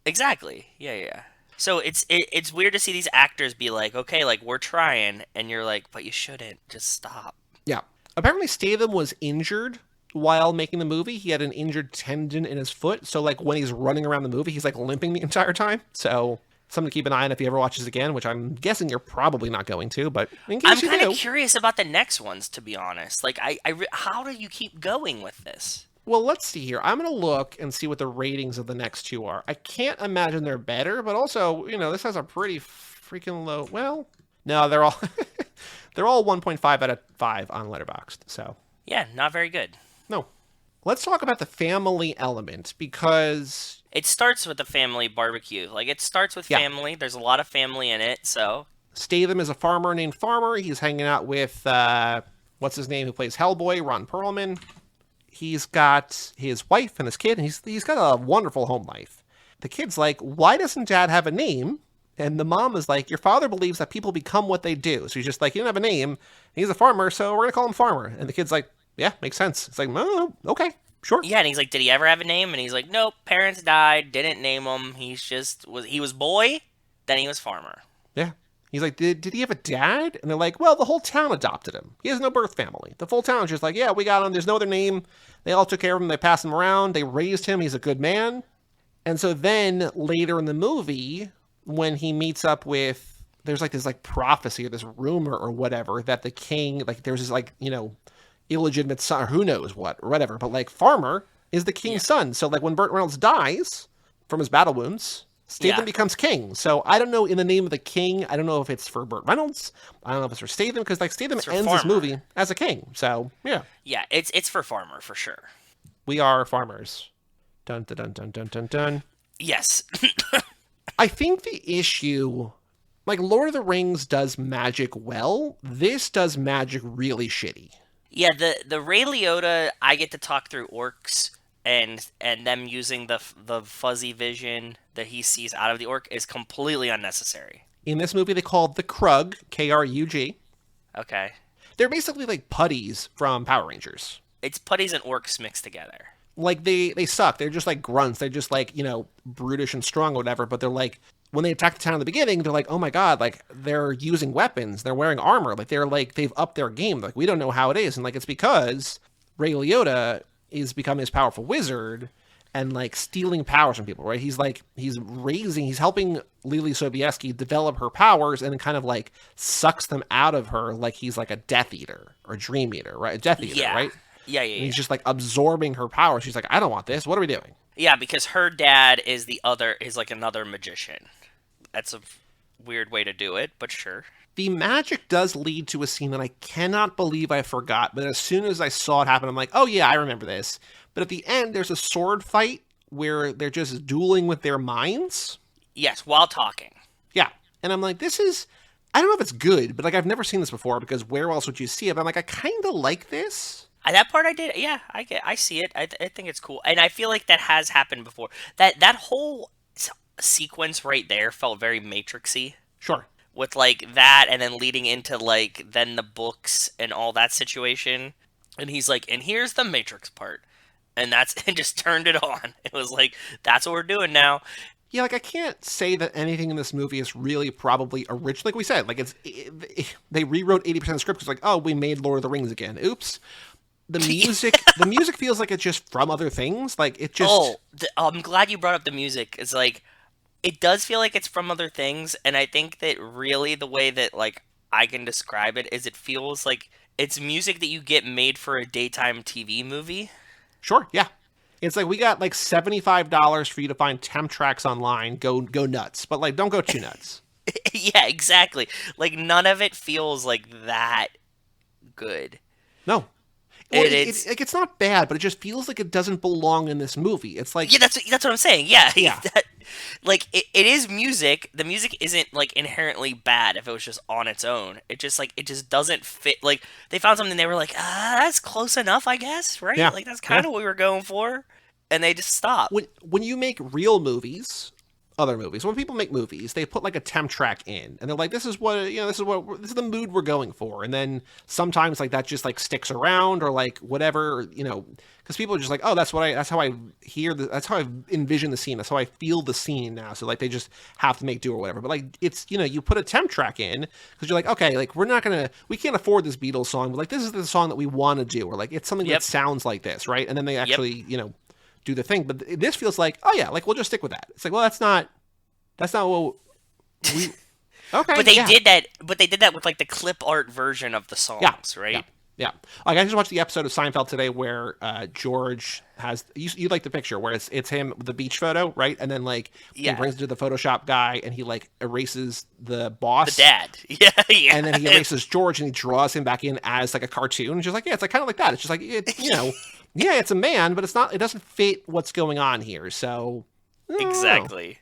B: Exactly. Yeah. So it's weird to see these actors be like, okay, like we're trying, and you're like, but you shouldn't. Just stop.
A: Yeah. Apparently Statham was injured while making the movie. He had an injured tendon in his foot, so like when he's running around the movie, he's like limping the entire time. So something to keep an eye on if he ever watches again, which I'm guessing you're probably not going to, but in case you do.
B: I'm kind of curious about the next ones, to be honest. Like, how do you keep going with this?
A: Well, let's see here. I'm going to look and see what the ratings of the next two are. I can't imagine they're better, but also, you know, this has a pretty freaking low... Well, no, they're all they're all 1.5 out of 5 on Letterboxd, so...
B: Yeah, not very good.
A: No. Let's talk about the family element, because...
B: It starts with the family barbecue. Like, it starts with family. There's a lot of family in it, so...
A: Statham is a farmer named Farmer. He's hanging out with, what's his name, who plays Hellboy, Ron Perlman. He's got his wife and his kid, and he's got a wonderful home life. The kid's like, why doesn't Dad have a name? And the mom is like, your father believes that people become what they do. So he's just like, he doesn't have a name. He's a farmer, so we're going to call him Farmer. And the kid's like, yeah, makes sense. It's like, oh, okay, sure.
B: Yeah, and he's like, did he ever have a name? And he's like, nope, parents died, didn't name him. He was boy, then he was Farmer.
A: Yeah. He's like, did he have a dad? And they're like, well, the whole town adopted him. He has no birth family. The full town's just like, yeah, we got him. There's no other name. They all took care of him. They passed him around. They raised him. He's a good man. And so then later in the movie, when he meets up with, there's like this like prophecy or this rumor or whatever that the king, like there's this like, you know, illegitimate son or who knows what or whatever. But like Farmer is the king's son. So like when Burt Reynolds dies from his battle wounds, Statham becomes king. So I don't know, in the name of the king, I don't know if it's for Burt Reynolds. I don't know if it's for Statham, because like Statham ends this movie as a king. So yeah.
B: Yeah, it's for Farmer for sure.
A: We are farmers. Dun dun dun dun dun dun dun.
B: Yes.
A: I think the issue, like Lord of the Rings does magic well. This does magic really shitty.
B: Yeah, the Ray Liotta, I get to talk through orcs. And them using the fuzzy vision that he sees out of the orc is completely unnecessary.
A: In this movie, they call the Krug, Krug.
B: Okay.
A: They're basically like putties from Power Rangers.
B: It's putties and orcs mixed together.
A: Like, they suck. They're just like grunts. They're just like, you know, brutish and strong or whatever. But they're like, when they attack the town in the beginning, they're like, oh my God, like, they're using weapons. They're wearing armor. Like, they've upped their game. Like, we don't know how it is. And like, it's because Ray Liotta is becoming this powerful wizard, and like stealing powers from people, right? He's helping Lily Sobieski develop her powers and then kind of like sucks them out of her like he's like a Death Eater or Dream Eater, right? A Death Eater, right?
B: Yeah.
A: And he's just like absorbing her power. She's like, I don't want this. What are we doing?
B: Yeah, because her dad is like another magician. That's a weird way to do it, but sure.
A: The magic does lead to a scene that I cannot believe I forgot, but as soon as I saw it happen, I'm like, oh yeah, I remember this. But at the end, there's a sword fight where they're just dueling with their minds.
B: Yes, while talking.
A: Yeah. And I'm like, I don't know if it's good, but like I've never seen this before because where else would you see it? But I'm like, I kind of like this.
B: That part I did. Yeah, I see it. I think it's cool. And I feel like that has happened before. That whole sequence right there felt very Matrixy.
A: Sure.
B: With like that and then leading into like then the books and all that situation. And he's like, and here's the Matrix part. And and just turned it on. It was like, that's what we're doing now.
A: Yeah, like I can't say that anything in this movie is really probably original. Like we said, like they rewrote 80% of the script because like, oh, we made Lord of the Rings again. Oops. The music feels like it's just from other things. Like it just.
B: Oh, I'm glad you brought up the music. It's like, it does feel like it's from other things, and I think that really the way that like I can describe it is it feels like it's music that you get made for a daytime TV movie.
A: Sure, yeah. It's like we got like $75 for you to find temp tracks online. Go nuts, but like don't go too nuts.
B: Yeah, exactly. Like none of it feels like that good.
A: No. Well, it's not bad, but it just feels like it doesn't belong in this movie. It's like
B: that's what I'm saying. Yeah.
A: Yeah.
B: Like it is music. The music isn't like inherently bad if it was just on its own. It just doesn't fit. Like they found something they were like, that's close enough, I guess, right?
A: Yeah.
B: Like that's kind of what we were going for, and they just stopped.
A: When you make real movies, other movies, when people make movies, they put like a temp track in, and they're like, this is the mood we're going for, and then sometimes like that just like sticks around or like whatever, because people are just like, oh, that's how I that's how I envision the scene, that's how I feel the scene now, so like they just have to make do or whatever. But like it's you put a temp track in because you're like, okay, like we can't afford this Beatles song, but like this is the song that we want to do, or like it's something that sounds like this, right? And then they actually do the thing. But this feels like, oh yeah, like we'll just stick with that. It's like, well, that's not what we. Okay,
B: but they did that. But they did that with like the clip art version of the songs, right?
A: Yeah. Like I just watched the episode of Seinfeld today where George has you like the picture where it's him with the beach photo, right? And then like he brings it to the Photoshop guy and he like erases the boss,
B: the dad, yeah,
A: and then he erases George and he draws him back in as like a cartoon. Just like it's like kind of like that. It's just like yeah, it's a man, but it's not. It doesn't fit what's going on here. So
B: exactly.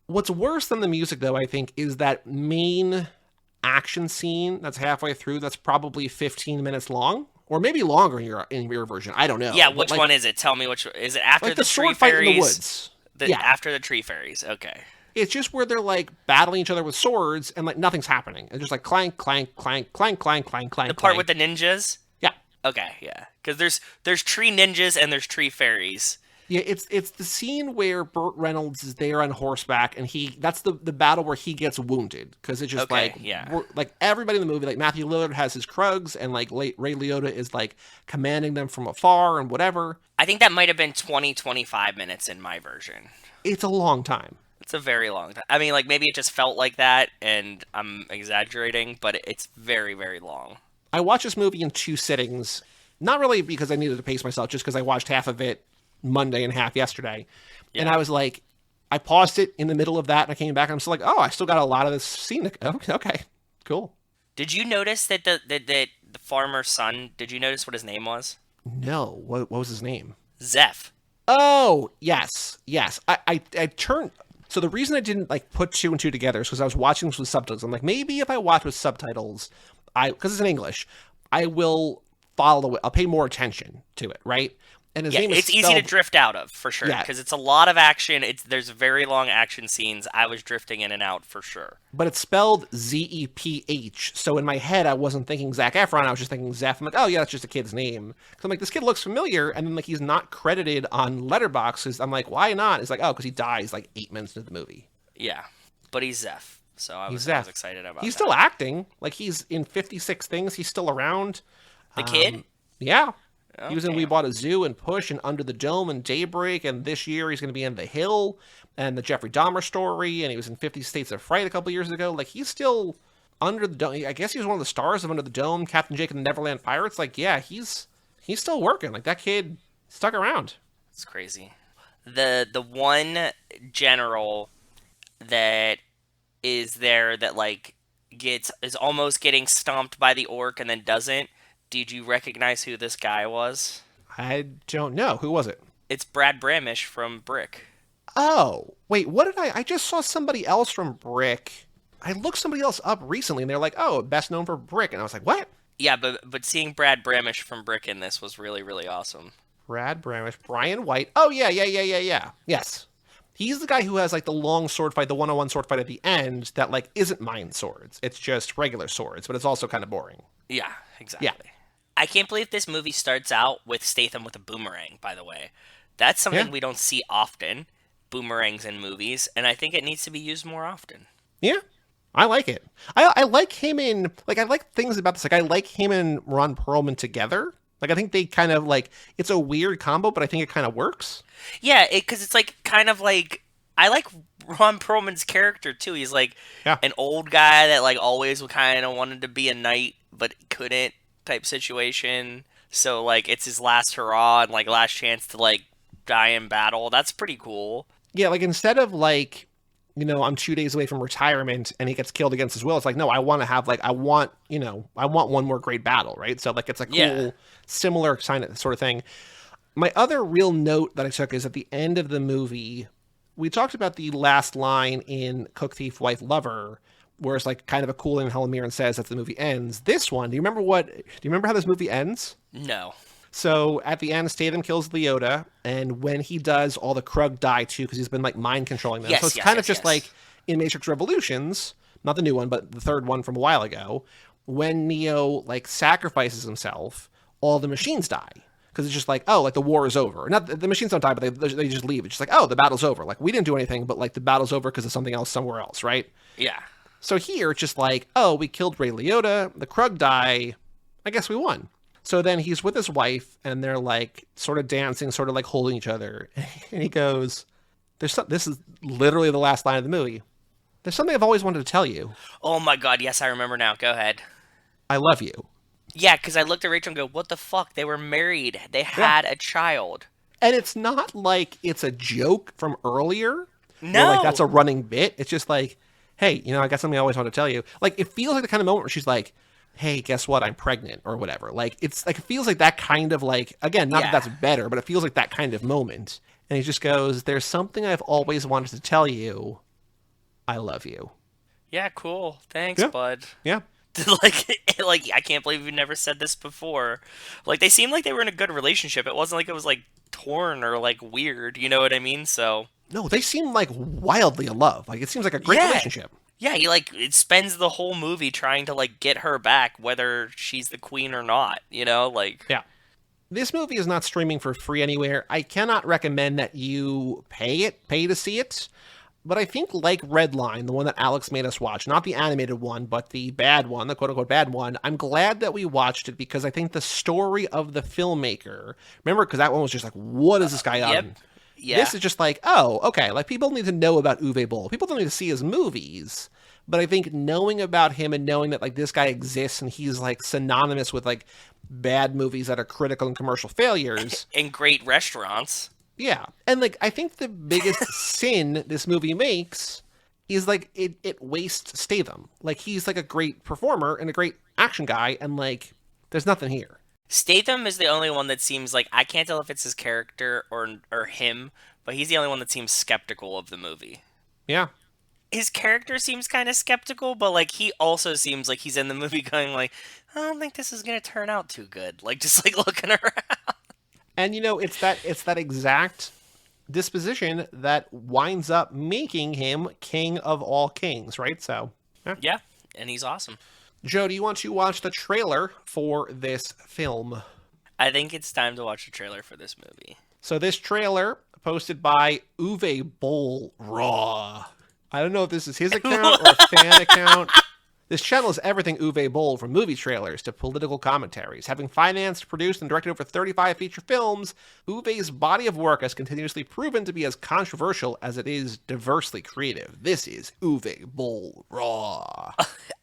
A: What's worse than the music, though, I think, is that main action scene that's halfway through. That's probably 15 minutes long, or maybe longer in your version. I don't know.
B: Yeah, which one is it? Tell me which. Is it after
A: like
B: the
A: sword
B: tree
A: fight
B: fairies?
A: In the woods.
B: After the tree fairies. Okay.
A: It's just where they're like battling each other with swords and like nothing's happening. It's just like clank, clank, clank, clank, clank, clank, clank.
B: The part with the ninjas.
A: Yeah.
B: Okay. Yeah. Because there's tree ninjas and there's tree fairies.
A: Yeah, it's the scene where Burt Reynolds is there on horseback, and that's the battle where he gets wounded because it's just like everybody in the movie, like Matthew Lillard has his Krugs, and like Ray Liotta is like commanding them from afar and whatever.
B: I think that might have been 25 minutes in my version.
A: It's a long time.
B: It's a very long time. I mean, like maybe it just felt like that, and I'm exaggerating, but it's very, very long.
A: I watched this movie in 2 sittings, not really because I needed to pace myself, just because I watched half of it Monday and half yesterday. And I was like, I paused it in the middle of that and I came back and I'm still like, oh, I still got a lot of this scene. Okay, cool.
B: Did you notice that the farmer's son, did you notice what his name was?
A: No. What was his name?
B: Zeph.
A: Oh, yes. I turned. So the reason I didn't like put 2 and 2 together is because I was watching this with subtitles. I'm like, maybe if I watch with subtitles, because it's in English, I'll pay more attention to it, right? And his name is
B: easy to drift out of, for sure, because it's a lot of action. There's very long action scenes. I was drifting in and out, for sure.
A: But it's spelled Zeph, so in my head, I wasn't thinking Zac Efron, I was just thinking Zeph. I'm like, oh yeah, that's just a kid's name. So I'm like, this kid looks familiar, and then like he's not credited on Letterboxd. I'm like, why not? It's like, oh, because he dies like 8 minutes into the movie.
B: Yeah, but he's Zeph, so I was excited about
A: He's
B: that.
A: Still acting. Like, he's in 56 things. He's still around.
B: The kid?
A: Yeah. He was in We Bought a Zoo and Push and Under the Dome and Daybreak, and this year he's going to be in The Hill and the Jeffrey Dahmer story, and he was in 50 States of Fright a couple years ago. Like, he's still Under the Dome. I guess he was one of the stars of Under the Dome, Captain Jake and the Neverland Pirates. Like, yeah, he's still working. Like, that kid stuck around.
B: It's crazy. The one general that is there that, like, is almost getting stomped by the orc and then doesn't. Did you recognize who this guy was?
A: I don't know. Who was it?
B: It's Brad Bramish from Brick.
A: Oh, wait, what did I just saw somebody else from Brick. I looked somebody else up recently, and they're like, oh, best known for Brick. And I was like, what?
B: Yeah, but seeing Brad Bramish from Brick in this was really, really awesome.
A: Brad Bramish, Brian White. Oh, yeah. Yes. He's the guy who has, like, the long sword fight, the one-on-one sword fight at the end that, like, isn't mind swords. It's just regular swords, but it's also kind of boring.
B: Yeah, exactly.
A: Yeah.
B: I can't believe this movie starts out with Statham with a boomerang, by the way. That's something we don't see often, boomerangs in movies, and I think it needs to be used more often.
A: Yeah, I like it. I like him in, like, I like things about this. Like, I like him and Ron Perlman together. Like, I think they kind of, like, it's a weird combo, but I think it kind of works.
B: Yeah, because it's, like, kind of like, I like Ron Perlman's character, too. He's, like, an old guy that, like, always kind of wanted to be a knight, but couldn't. Type situation, so like it's his last hurrah and like last chance to like die in battle. That's pretty cool.
A: Yeah, like instead of like, you know, I'm 2 days away from retirement and he gets killed against his will, it's like, no, I want to have like, I want one more great battle, right? So like it's a cool similar sort of thing. My other real note that I took is at the end of the movie, we talked about the last line in Cook, Thief, Wife, Lover, where it's like kind of a cool thing Helen Mirren says that the movie ends. This one, do you remember how this movie ends?
B: No.
A: So at the end, Statham kills Leota, and when he does, all the Krug die too, because he's been like mind controlling them. So it's kind of just like in Matrix Revolutions, not the new one, but the third one from a while ago, when Neo like sacrifices himself, all the machines die. Because it's just like, oh, like the war is over. Not the machines don't die, but they just leave. It's just like, oh, the battle's over. Like we didn't do anything, but like the battle's over because of something else somewhere else, right?
B: Yeah.
A: So here, it's just like, oh, we killed Ray Liotta, the Krug die, I guess we won. So then he's with his wife, and they're like sort of dancing, sort of like holding each other. And he goes, this is literally the last line of the movie. There's something I've always wanted to tell you.
B: Oh my god, yes, I remember now. Go ahead.
A: I love you.
B: Yeah, because I looked at Rachel and go, what the fuck? They were married. They had a child.
A: And it's not like it's a joke from earlier.
B: No.
A: Like that's a running bit. It's just like, hey, you know, I got something I always want to tell you. Like, it feels like the kind of moment where she's like, hey, guess what? I'm pregnant or whatever. Like, it's like, it feels like that kind of like, again, not that that's better, but it feels like that kind of moment. And he just goes, there's something I've always wanted to tell you. I love you.
B: Yeah, cool. Thanks, bud.
A: Yeah.
B: like, I can't believe you never said this before. Like, they seemed like they were in a good relationship. It wasn't like it was like torn or like weird. You know what I mean? So.
A: No, they seem like wildly in love. Like, it seems like a great relationship.
B: Yeah, he like it spends the whole movie trying to like get her back, whether she's the queen or not. You know, like
A: yeah. This movie is not streaming for free anywhere. I cannot recommend that you pay to see it. But I think like Redline, the one that Alex made us watch, not the animated one, but the bad one, the quote-unquote bad one, I'm glad that we watched it because I think the story of the filmmaker, remember, because that one was just like, what is this guy on? Yeah. This is just like, oh, okay, like people need to know about Uwe Boll. People don't need to see his movies. But I think knowing about him and knowing that like this guy exists and he's like synonymous with like bad movies that are critical and commercial failures.
B: And great restaurants.
A: Yeah. And like I think the biggest sin this movie makes is like it wastes Statham. Like he's like a great performer and a great action guy and like there's nothing here.
B: Statham is the only one that seems like, I can't tell if it's his character or him, but he's the only one that seems skeptical of the movie.
A: Yeah.
B: His character seems kind of skeptical, but like he also seems like he's in the movie going like, I don't think this is going to turn out too good. Like just like looking around.
A: And you know, it's that exact disposition that winds up making him king of all kings, right? So,
B: yeah, and he's awesome.
A: Joe, do you want to watch the trailer for this film?
B: I think it's time to watch the trailer for this movie.
A: So this trailer, posted by Uwe Boll Raw. I don't know if this is his account or a fan account. This channel is everything Uwe Boll, from movie trailers to political commentaries. Having financed, produced, and directed over 35 feature films, Uwe's body of work has continuously proven to be as controversial as it is diversely creative. This is Uwe Boll Raw.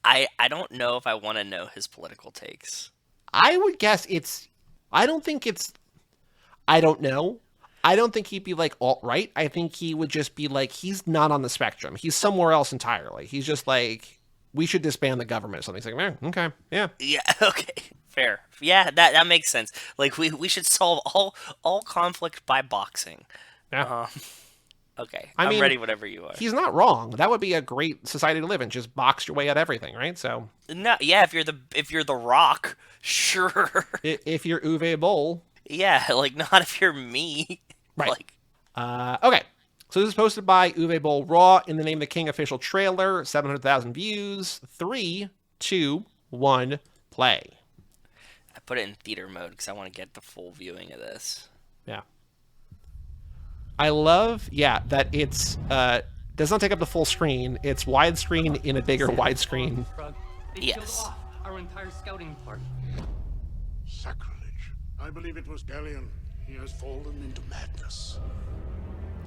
B: I don't know if I want to know his political takes.
A: I would guess I don't know. I don't think he'd be like alt-right. I think he would just be like, he's not on the spectrum. He's somewhere else entirely. He's just like, we should disband the government or something. He's like, man, okay, yeah.
B: Yeah, okay, fair. Yeah, that makes sense. Like, we should solve all conflict by boxing.
A: Yeah.
B: Okay,
A: I mean,
B: I'm ready whenever you are.
A: He's not wrong. That would be a great society to live in. Just box your way at everything, right? So.
B: No, yeah, if you're the Rock, sure.
A: If you're Uwe Boll.
B: Yeah, like, not if you're me.
A: Right.
B: Like,
A: okay. So this is posted by Uwe Boll Raw, In the Name of the King official trailer, 700,000 views. 3, 2, 1, play.
B: I put it in theater mode because I want to get the full viewing of this.
A: Yeah. I love, that it's does not take up the full screen. It's widescreen in a bigger widescreen.
B: Yes.
E: Our entire scouting party.
C: Sacrilege. I believe it was Elian. He has fallen into madness.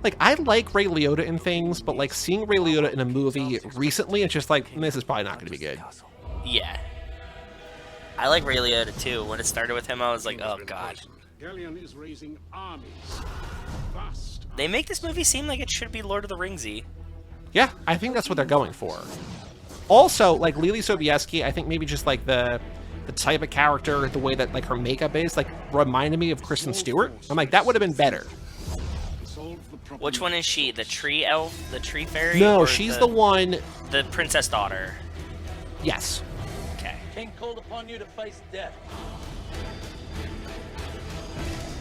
A: Like, I like Ray Liotta in things, but, like, seeing Ray Liotta in a movie recently, it's just like, this is probably not going to be good.
B: Yeah. I like Ray Liotta, too. When it started with him, I was like, oh, God.
C: Elian is raising armies. Vast.
B: They make this movie seem like it should be Lord of the Ringsy.
A: Yeah, I think that's what they're going for. Also, like, Lily Sobieski, I think maybe just, like, the type of character, the way that, like, her makeup is, like, reminded me of Kristen Stewart. I'm like, that would have been better.
B: Which one is she? The tree elf? The tree fairy?
A: No,
B: or
A: she's the one...
B: The princess daughter.
A: Yes.
B: Okay.
F: King called upon you to face death.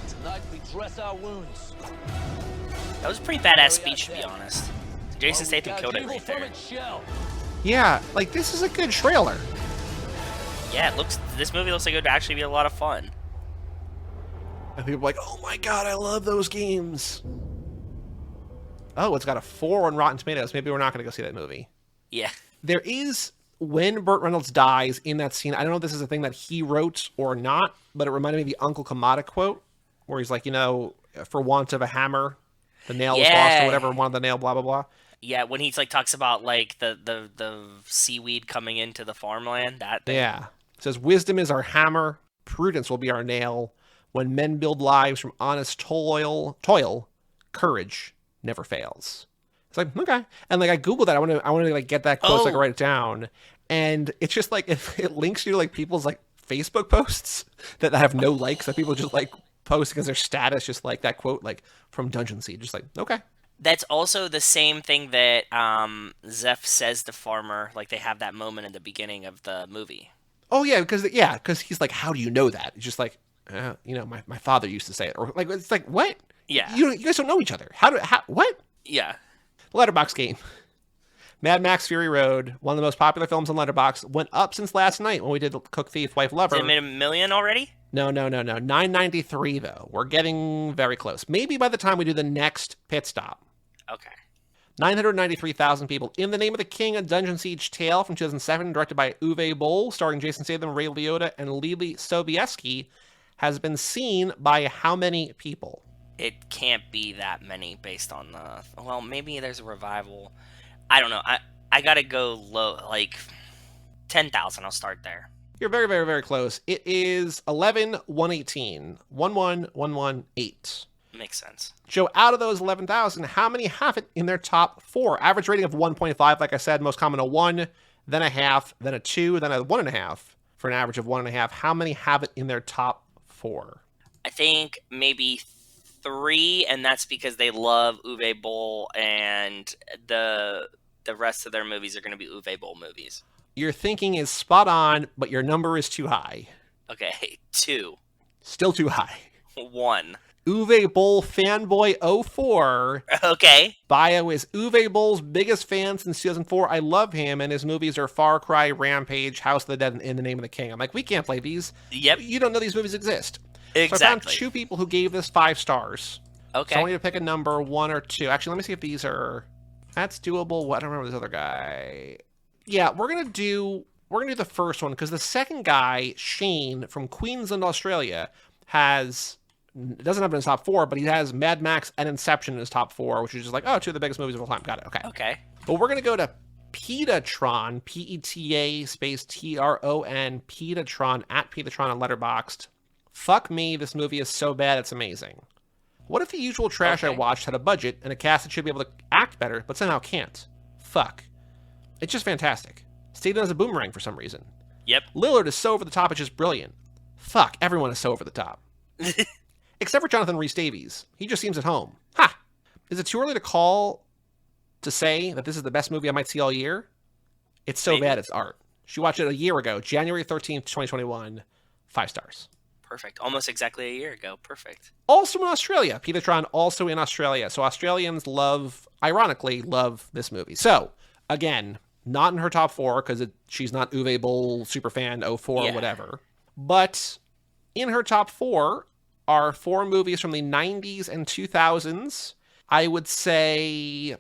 F: Tonight we dress our wounds.
B: That was a pretty badass speech, to be honest. Jason Statham killed it right there.
A: Yeah, like, this is a good trailer.
B: Yeah, this movie looks like it would actually be a lot of fun.
A: And people are like, oh my god, I love those games. Oh, it's got a 4 on Rotten Tomatoes. Maybe we're not going to go see that movie.
B: Yeah.
A: There is, when Burt Reynolds dies in that scene, I don't know if this is a thing that he wrote or not, but it reminded me of the Uncle Kamada quote, where he's like, for want of a hammer, the nail was lost or whatever, wanted the nail, blah, blah, blah.
B: Yeah, when he talks about like the seaweed coming into the farmland, that thing.
A: Yeah. It says, wisdom is our hammer, prudence will be our nail. When men build lives from honest toil, courage never fails. It's like, okay. And like I Googled that. I want to like get that quote so I can write it down. And it's just like if it links you to like people's like Facebook posts that have no likes, that people just like post because their status just like that quote like from Dungeon Siege. Just like, okay.
B: That's also the same thing that Zeph says to Farmer. Like they have that moment in the beginning of the movie.
A: Oh yeah, because he's like, how do you know that? It's just like, my father used to say it, or like it's like what?
B: Yeah,
A: you guys don't know each other. How what?
B: Yeah.
A: Letterboxd game. Mad Max Fury Road, one of the most popular films on Letterboxd, went up since last night when we did Cook, Thief, Wife, Lover.
B: Has it made $1 million already?
A: No. 993 though. We're getting very close. Maybe by the time we do the next pit stop.
B: Okay.
A: 993,000 people. In the Name of the King, a Dungeon Siege tale from 2007, directed by Uwe Boll, starring Jason Statham, Ray Liotta, and Lily Sobieski, has been seen by how many people?
B: It can't be that many based on the... Well, maybe there's a revival. I don't know. I gotta go low, like 10,000. I'll start there.
A: You're very, very, very close. It is 11,118. 11,118.
B: Makes sense.
A: Joe, out of those 11,000, how many have it in their top 4? Average rating of 1.5, like I said, most common a 1, then a half, then a 2, then a 1.5, for an average of 1.5. How many have it in their top 4?
B: I think maybe 3, and that's because they love Uwe Boll, and the rest of their movies are going to be Uwe Boll movies.
A: Your thinking is spot on, but your number is too high.
B: Okay, 2.
A: Still too high.
B: 1.
A: Uwe Boll Fanboy 04.
B: Okay.
A: Bio is Uwe Boll's biggest fan since 2004. I love him, and his movies are Far Cry, Rampage, House of the Dead, and In the Name of the King. I'm like, we can't play these.
B: Yep.
A: You don't know these movies exist.
B: Exactly.
A: So I found 2 people who gave this 5 stars.
B: Okay.
A: So I want you to pick a number, 1 or 2. Actually, let me see if these are... That's doable. What? I don't remember this other guy. Yeah, we're gonna do the first one because the second guy, Shane from Queensland, Australia, doesn't have it in his top 4, but he has Mad Max and Inception in his top 4, which is just like, oh, 2 of the biggest movies of all time. Got it. Okay.
B: Okay.
A: But we're gonna go to Petatron, PETA space TRON, Petatron at Petatron on Letterboxd. Fuck me, this movie is so bad it's amazing. What if the usual trash I watched had a budget and a cast that should be able to act better, but somehow can't? Fuck. It's just fantastic. Statham as a boomerang for some reason.
B: Yep.
A: Lillard is so over the top, it's just brilliant. Fuck, everyone is so over the top. Except for Jonathan Rhys-Davies. He just seems at home. Ha! Is it too early to say that this is the best movie I might see all year? It's so bad it's art. She watched it a year ago, January 13th, 2021. 5 stars.
B: Perfect. Almost exactly a year ago. Perfect.
A: Also in Australia. Petatron also in Australia. So Australians ironically love this movie. So, again, not in her top 4 because she's not Uwe Boll superfan 04 or whatever. But in her top 4 are 4 movies from the 90s and 2000s. I would say,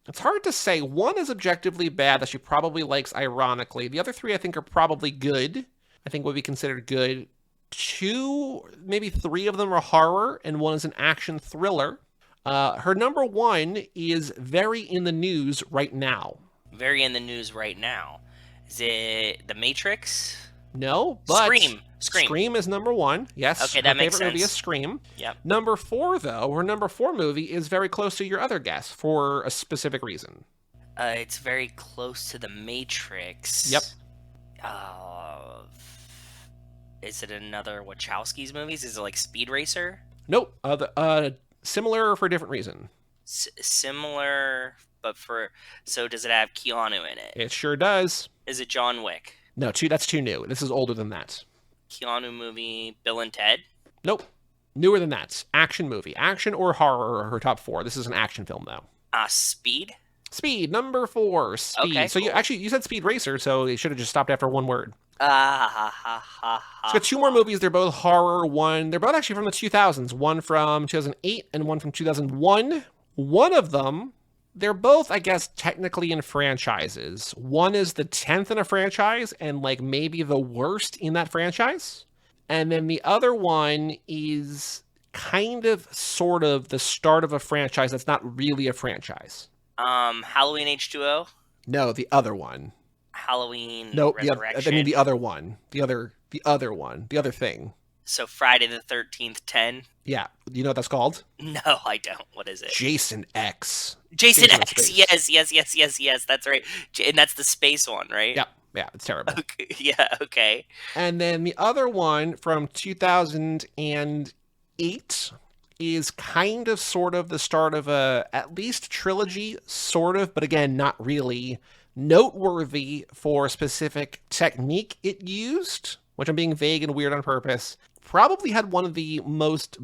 A: it's hard to say. One is objectively bad that she probably likes ironically. The other 3 I think are probably good. I think would be considered good. 2, maybe 3 of them are horror, and 1 is an action thriller. Her number 1 is very in the news right now.
B: Very in the news right now. Is it The Matrix?
A: No, but
B: Scream.
A: Scream is number 1. Yes.
B: Okay, that makes
A: favorite movie
B: sense.
A: is Scream.
B: Yep.
A: Number 4, though, her number 4 movie is very close to your other guess for a specific reason.
B: It's very close to The Matrix.
A: Yep.
B: Is it another Wachowski's movies? Is it like Speed Racer?
A: Nope. Similar for a different reason.
B: Similar, but so does it have Keanu in it?
A: It sure does.
B: Is it John Wick?
A: No, that's too new. This is older than that.
B: Keanu movie, Bill and Ted?
A: Nope. Newer than that. Action movie. Action or horror are her top 4. This is an action film, though.
B: Speed?
A: Speed, number 4. Speed.
B: Okay,
A: so
B: cool.
A: you said Speed Racer, so you should have just stopped after one word.
B: Ha.
A: It's got 2 more movies. They're both horror. They're both actually from the 2000s. One from 2008 and one from 2001. One of them, they're both, I guess, technically in franchises. One is the 10th in a franchise and like maybe the worst in that franchise. And then the other one is kind of sort of the start of a franchise that's not really a franchise.
B: Halloween H2O?
A: No, the other one.
B: Halloween
A: Nope,
B: Resurrection?
A: the other one. The other one. The other thing.
B: So Friday the 13th, 10?
A: Yeah. You know what that's called?
B: No, I don't. What is it?
A: Jason X.
B: Jason
A: in
B: X.
A: Space.
B: Yes. That's right. And that's the space one, right?
A: Yeah, it's terrible.
B: Okay. Yeah, okay.
A: And then the other one from 2008 is kind of sort of the start of a at least trilogy, sort of, but again, not really. Noteworthy for specific technique it used, which I'm being vague and weird on purpose. Probably had one of the most,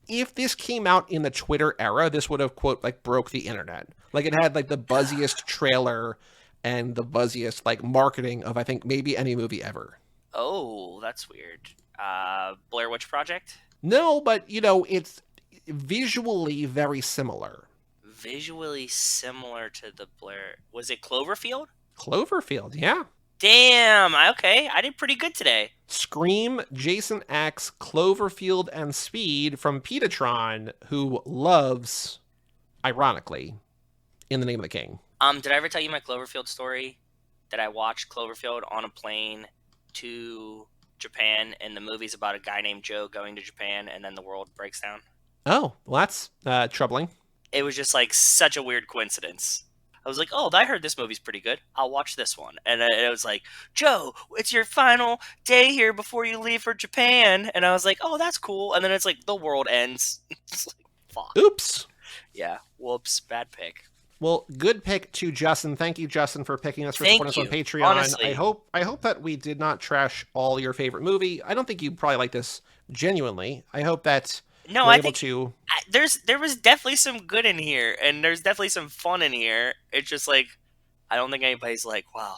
A: if this came out in the Twitter era, this would have, quote, like broke the internet. Like it had like the buzziest trailer and the buzziest like marketing of I think maybe any movie ever.
B: Oh, that's weird. Blair Witch Project?
A: No, but it's visually very similar.
B: Visually similar to the Blair. Was it Cloverfield?
A: Cloverfield, yeah.
B: Damn, okay. I did pretty good today.
A: Scream, Jason X, Cloverfield, and Speed from Petatron, who loves, ironically, In the Name of the King.
B: Did I ever tell you my Cloverfield story? That I watched Cloverfield on a plane to Japan, and the movie's about a guy named Joe going to Japan, and then the world breaks down.
A: Oh, well, that's troubling.
B: It was just like such a weird coincidence. I was like, oh, I heard this movie's pretty good. I'll watch this one. And it was like, Joe, it's your final day here before you leave for Japan. And I was like, oh, that's cool. And then it's like, the world ends. It's like, fuck.
A: Oops.
B: Yeah, whoops, bad pick.
A: Well, good pick to Justin. Thank you, Justin, for picking us for
B: Thank
A: supporting us on
B: you.
A: Patreon.
B: Honestly.
A: I hope that we did not trash all your favorite movie. I don't think you probably like this genuinely. I hope that
B: No,
A: we're
B: I
A: able
B: think
A: to.
B: there was definitely some good in here, and there's definitely some fun in here. It's just like, I don't think anybody's like, wow,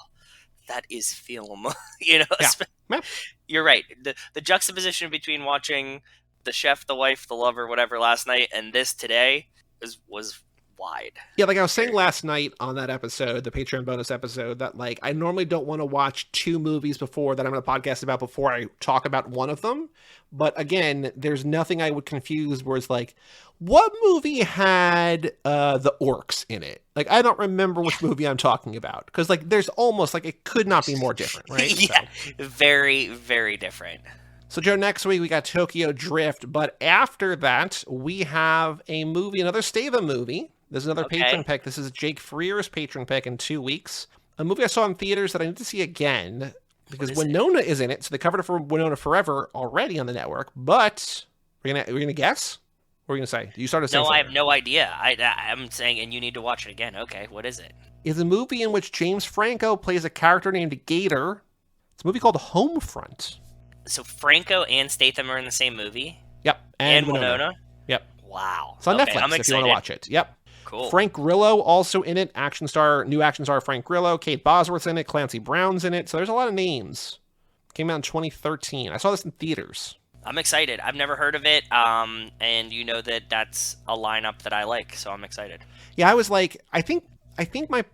B: that is film.
A: Yeah. Yeah.
B: You're right. The juxtaposition between watching The Chef, The Wife, The Lover, whatever last night and this today was wide.
A: Yeah, like I was saying last night on that episode, the Patreon bonus episode, that like I normally don't want to watch 2 movies before that I'm going to podcast about before I talk about one of them. But again, there's nothing I would confuse where it's like, what movie had the orcs in it? Like, I don't remember which movie I'm talking about. Because like there's almost like it could not be more different, right?
B: Yeah, very, very different.
A: So, Joe, next week we got Tokyo Drift, but after that we have a movie, another Statham movie. There's another patron pick. This is Jake Freer's patron pick in 2 weeks. A movie I saw in theaters that I need to see again because Winona is in it. So they covered it for Winona Forever already on the network. But we're gonna guess. What are you gonna say? You started saying.
B: No,
A: something.
B: I have no idea. I'm saying, and you need to watch it again. Okay, what is it?
A: It's a movie in which James Franco plays a character named Gator. It's a movie called Homefront.
B: So Franco and Statham are in the same movie?
A: Yep.
B: And Winona?
A: Yep.
B: Wow.
A: It's on
B: Okay,
A: Netflix
B: I'm
A: if you want to watch it. Yep.
B: Cool.
A: Frank Grillo also in it. New action star Frank Grillo. Kate Bosworth's in it. Clancy Brown's in it. So there's a lot of names. Came out in 2013. I saw this in theaters.
B: I'm excited. I've never heard of it. And you know that's a lineup that I like, so I'm excited.
A: Yeah, I was like, I think my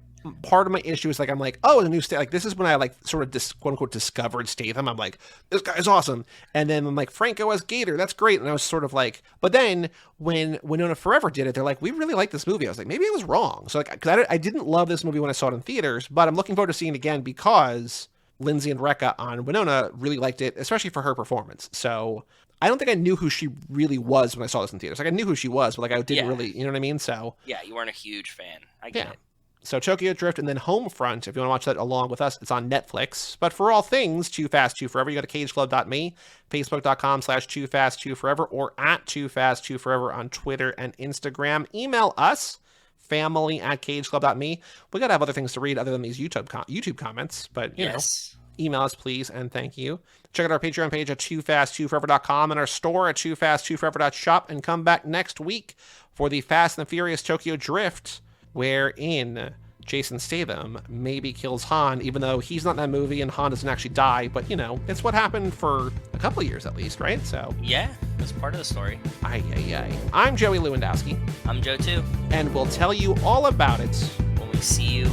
A: part of my issue is like, I'm like, oh, the new Statham. Like, this is when I like sort of quote unquote discovered Statham. I'm like, this guy's awesome. And then I'm like, Franco as Gator, that's great. And I was sort of like, but then when Winona Forever did it, they're like, we really like this movie. I was like, maybe I was wrong. So like, because I didn't love this movie when I saw it in theaters, but I'm looking forward to seeing it again because Lindsay and Rekka on Winona really liked it, especially for her performance. So I don't think I knew who she really was when I saw this in theaters. Like, I knew who she was, but like I didn't really, you know what I mean? So
B: yeah, you weren't a huge fan. I get it.
A: So Tokyo Drift and then Homefront, if you want to watch that along with us, it's on Netflix. But for all things Too Fast, Too Forever, you go to cageclub.me, facebook.com/TooFastTooForever, or at TooFastTooForever on Twitter and Instagram. Email us, family@cageclub.me. We got to have other things to read other than these YouTube comments, but you know, email us, please, and thank you. Check out our Patreon page at TooFastTooForever.com and our store at TooFastTooForever.shop, and come back next week for the Fast and the Furious Tokyo Drift, wherein Jason Statham maybe kills Han, even though he's not in that movie and Han doesn't actually die. But, you know, it's what happened for a couple of years at least, right? So
B: yeah, it's part of the story.
A: I'm Joey Lewandowski.
B: I'm Joe too.
A: And we'll tell you all about it
B: when we see you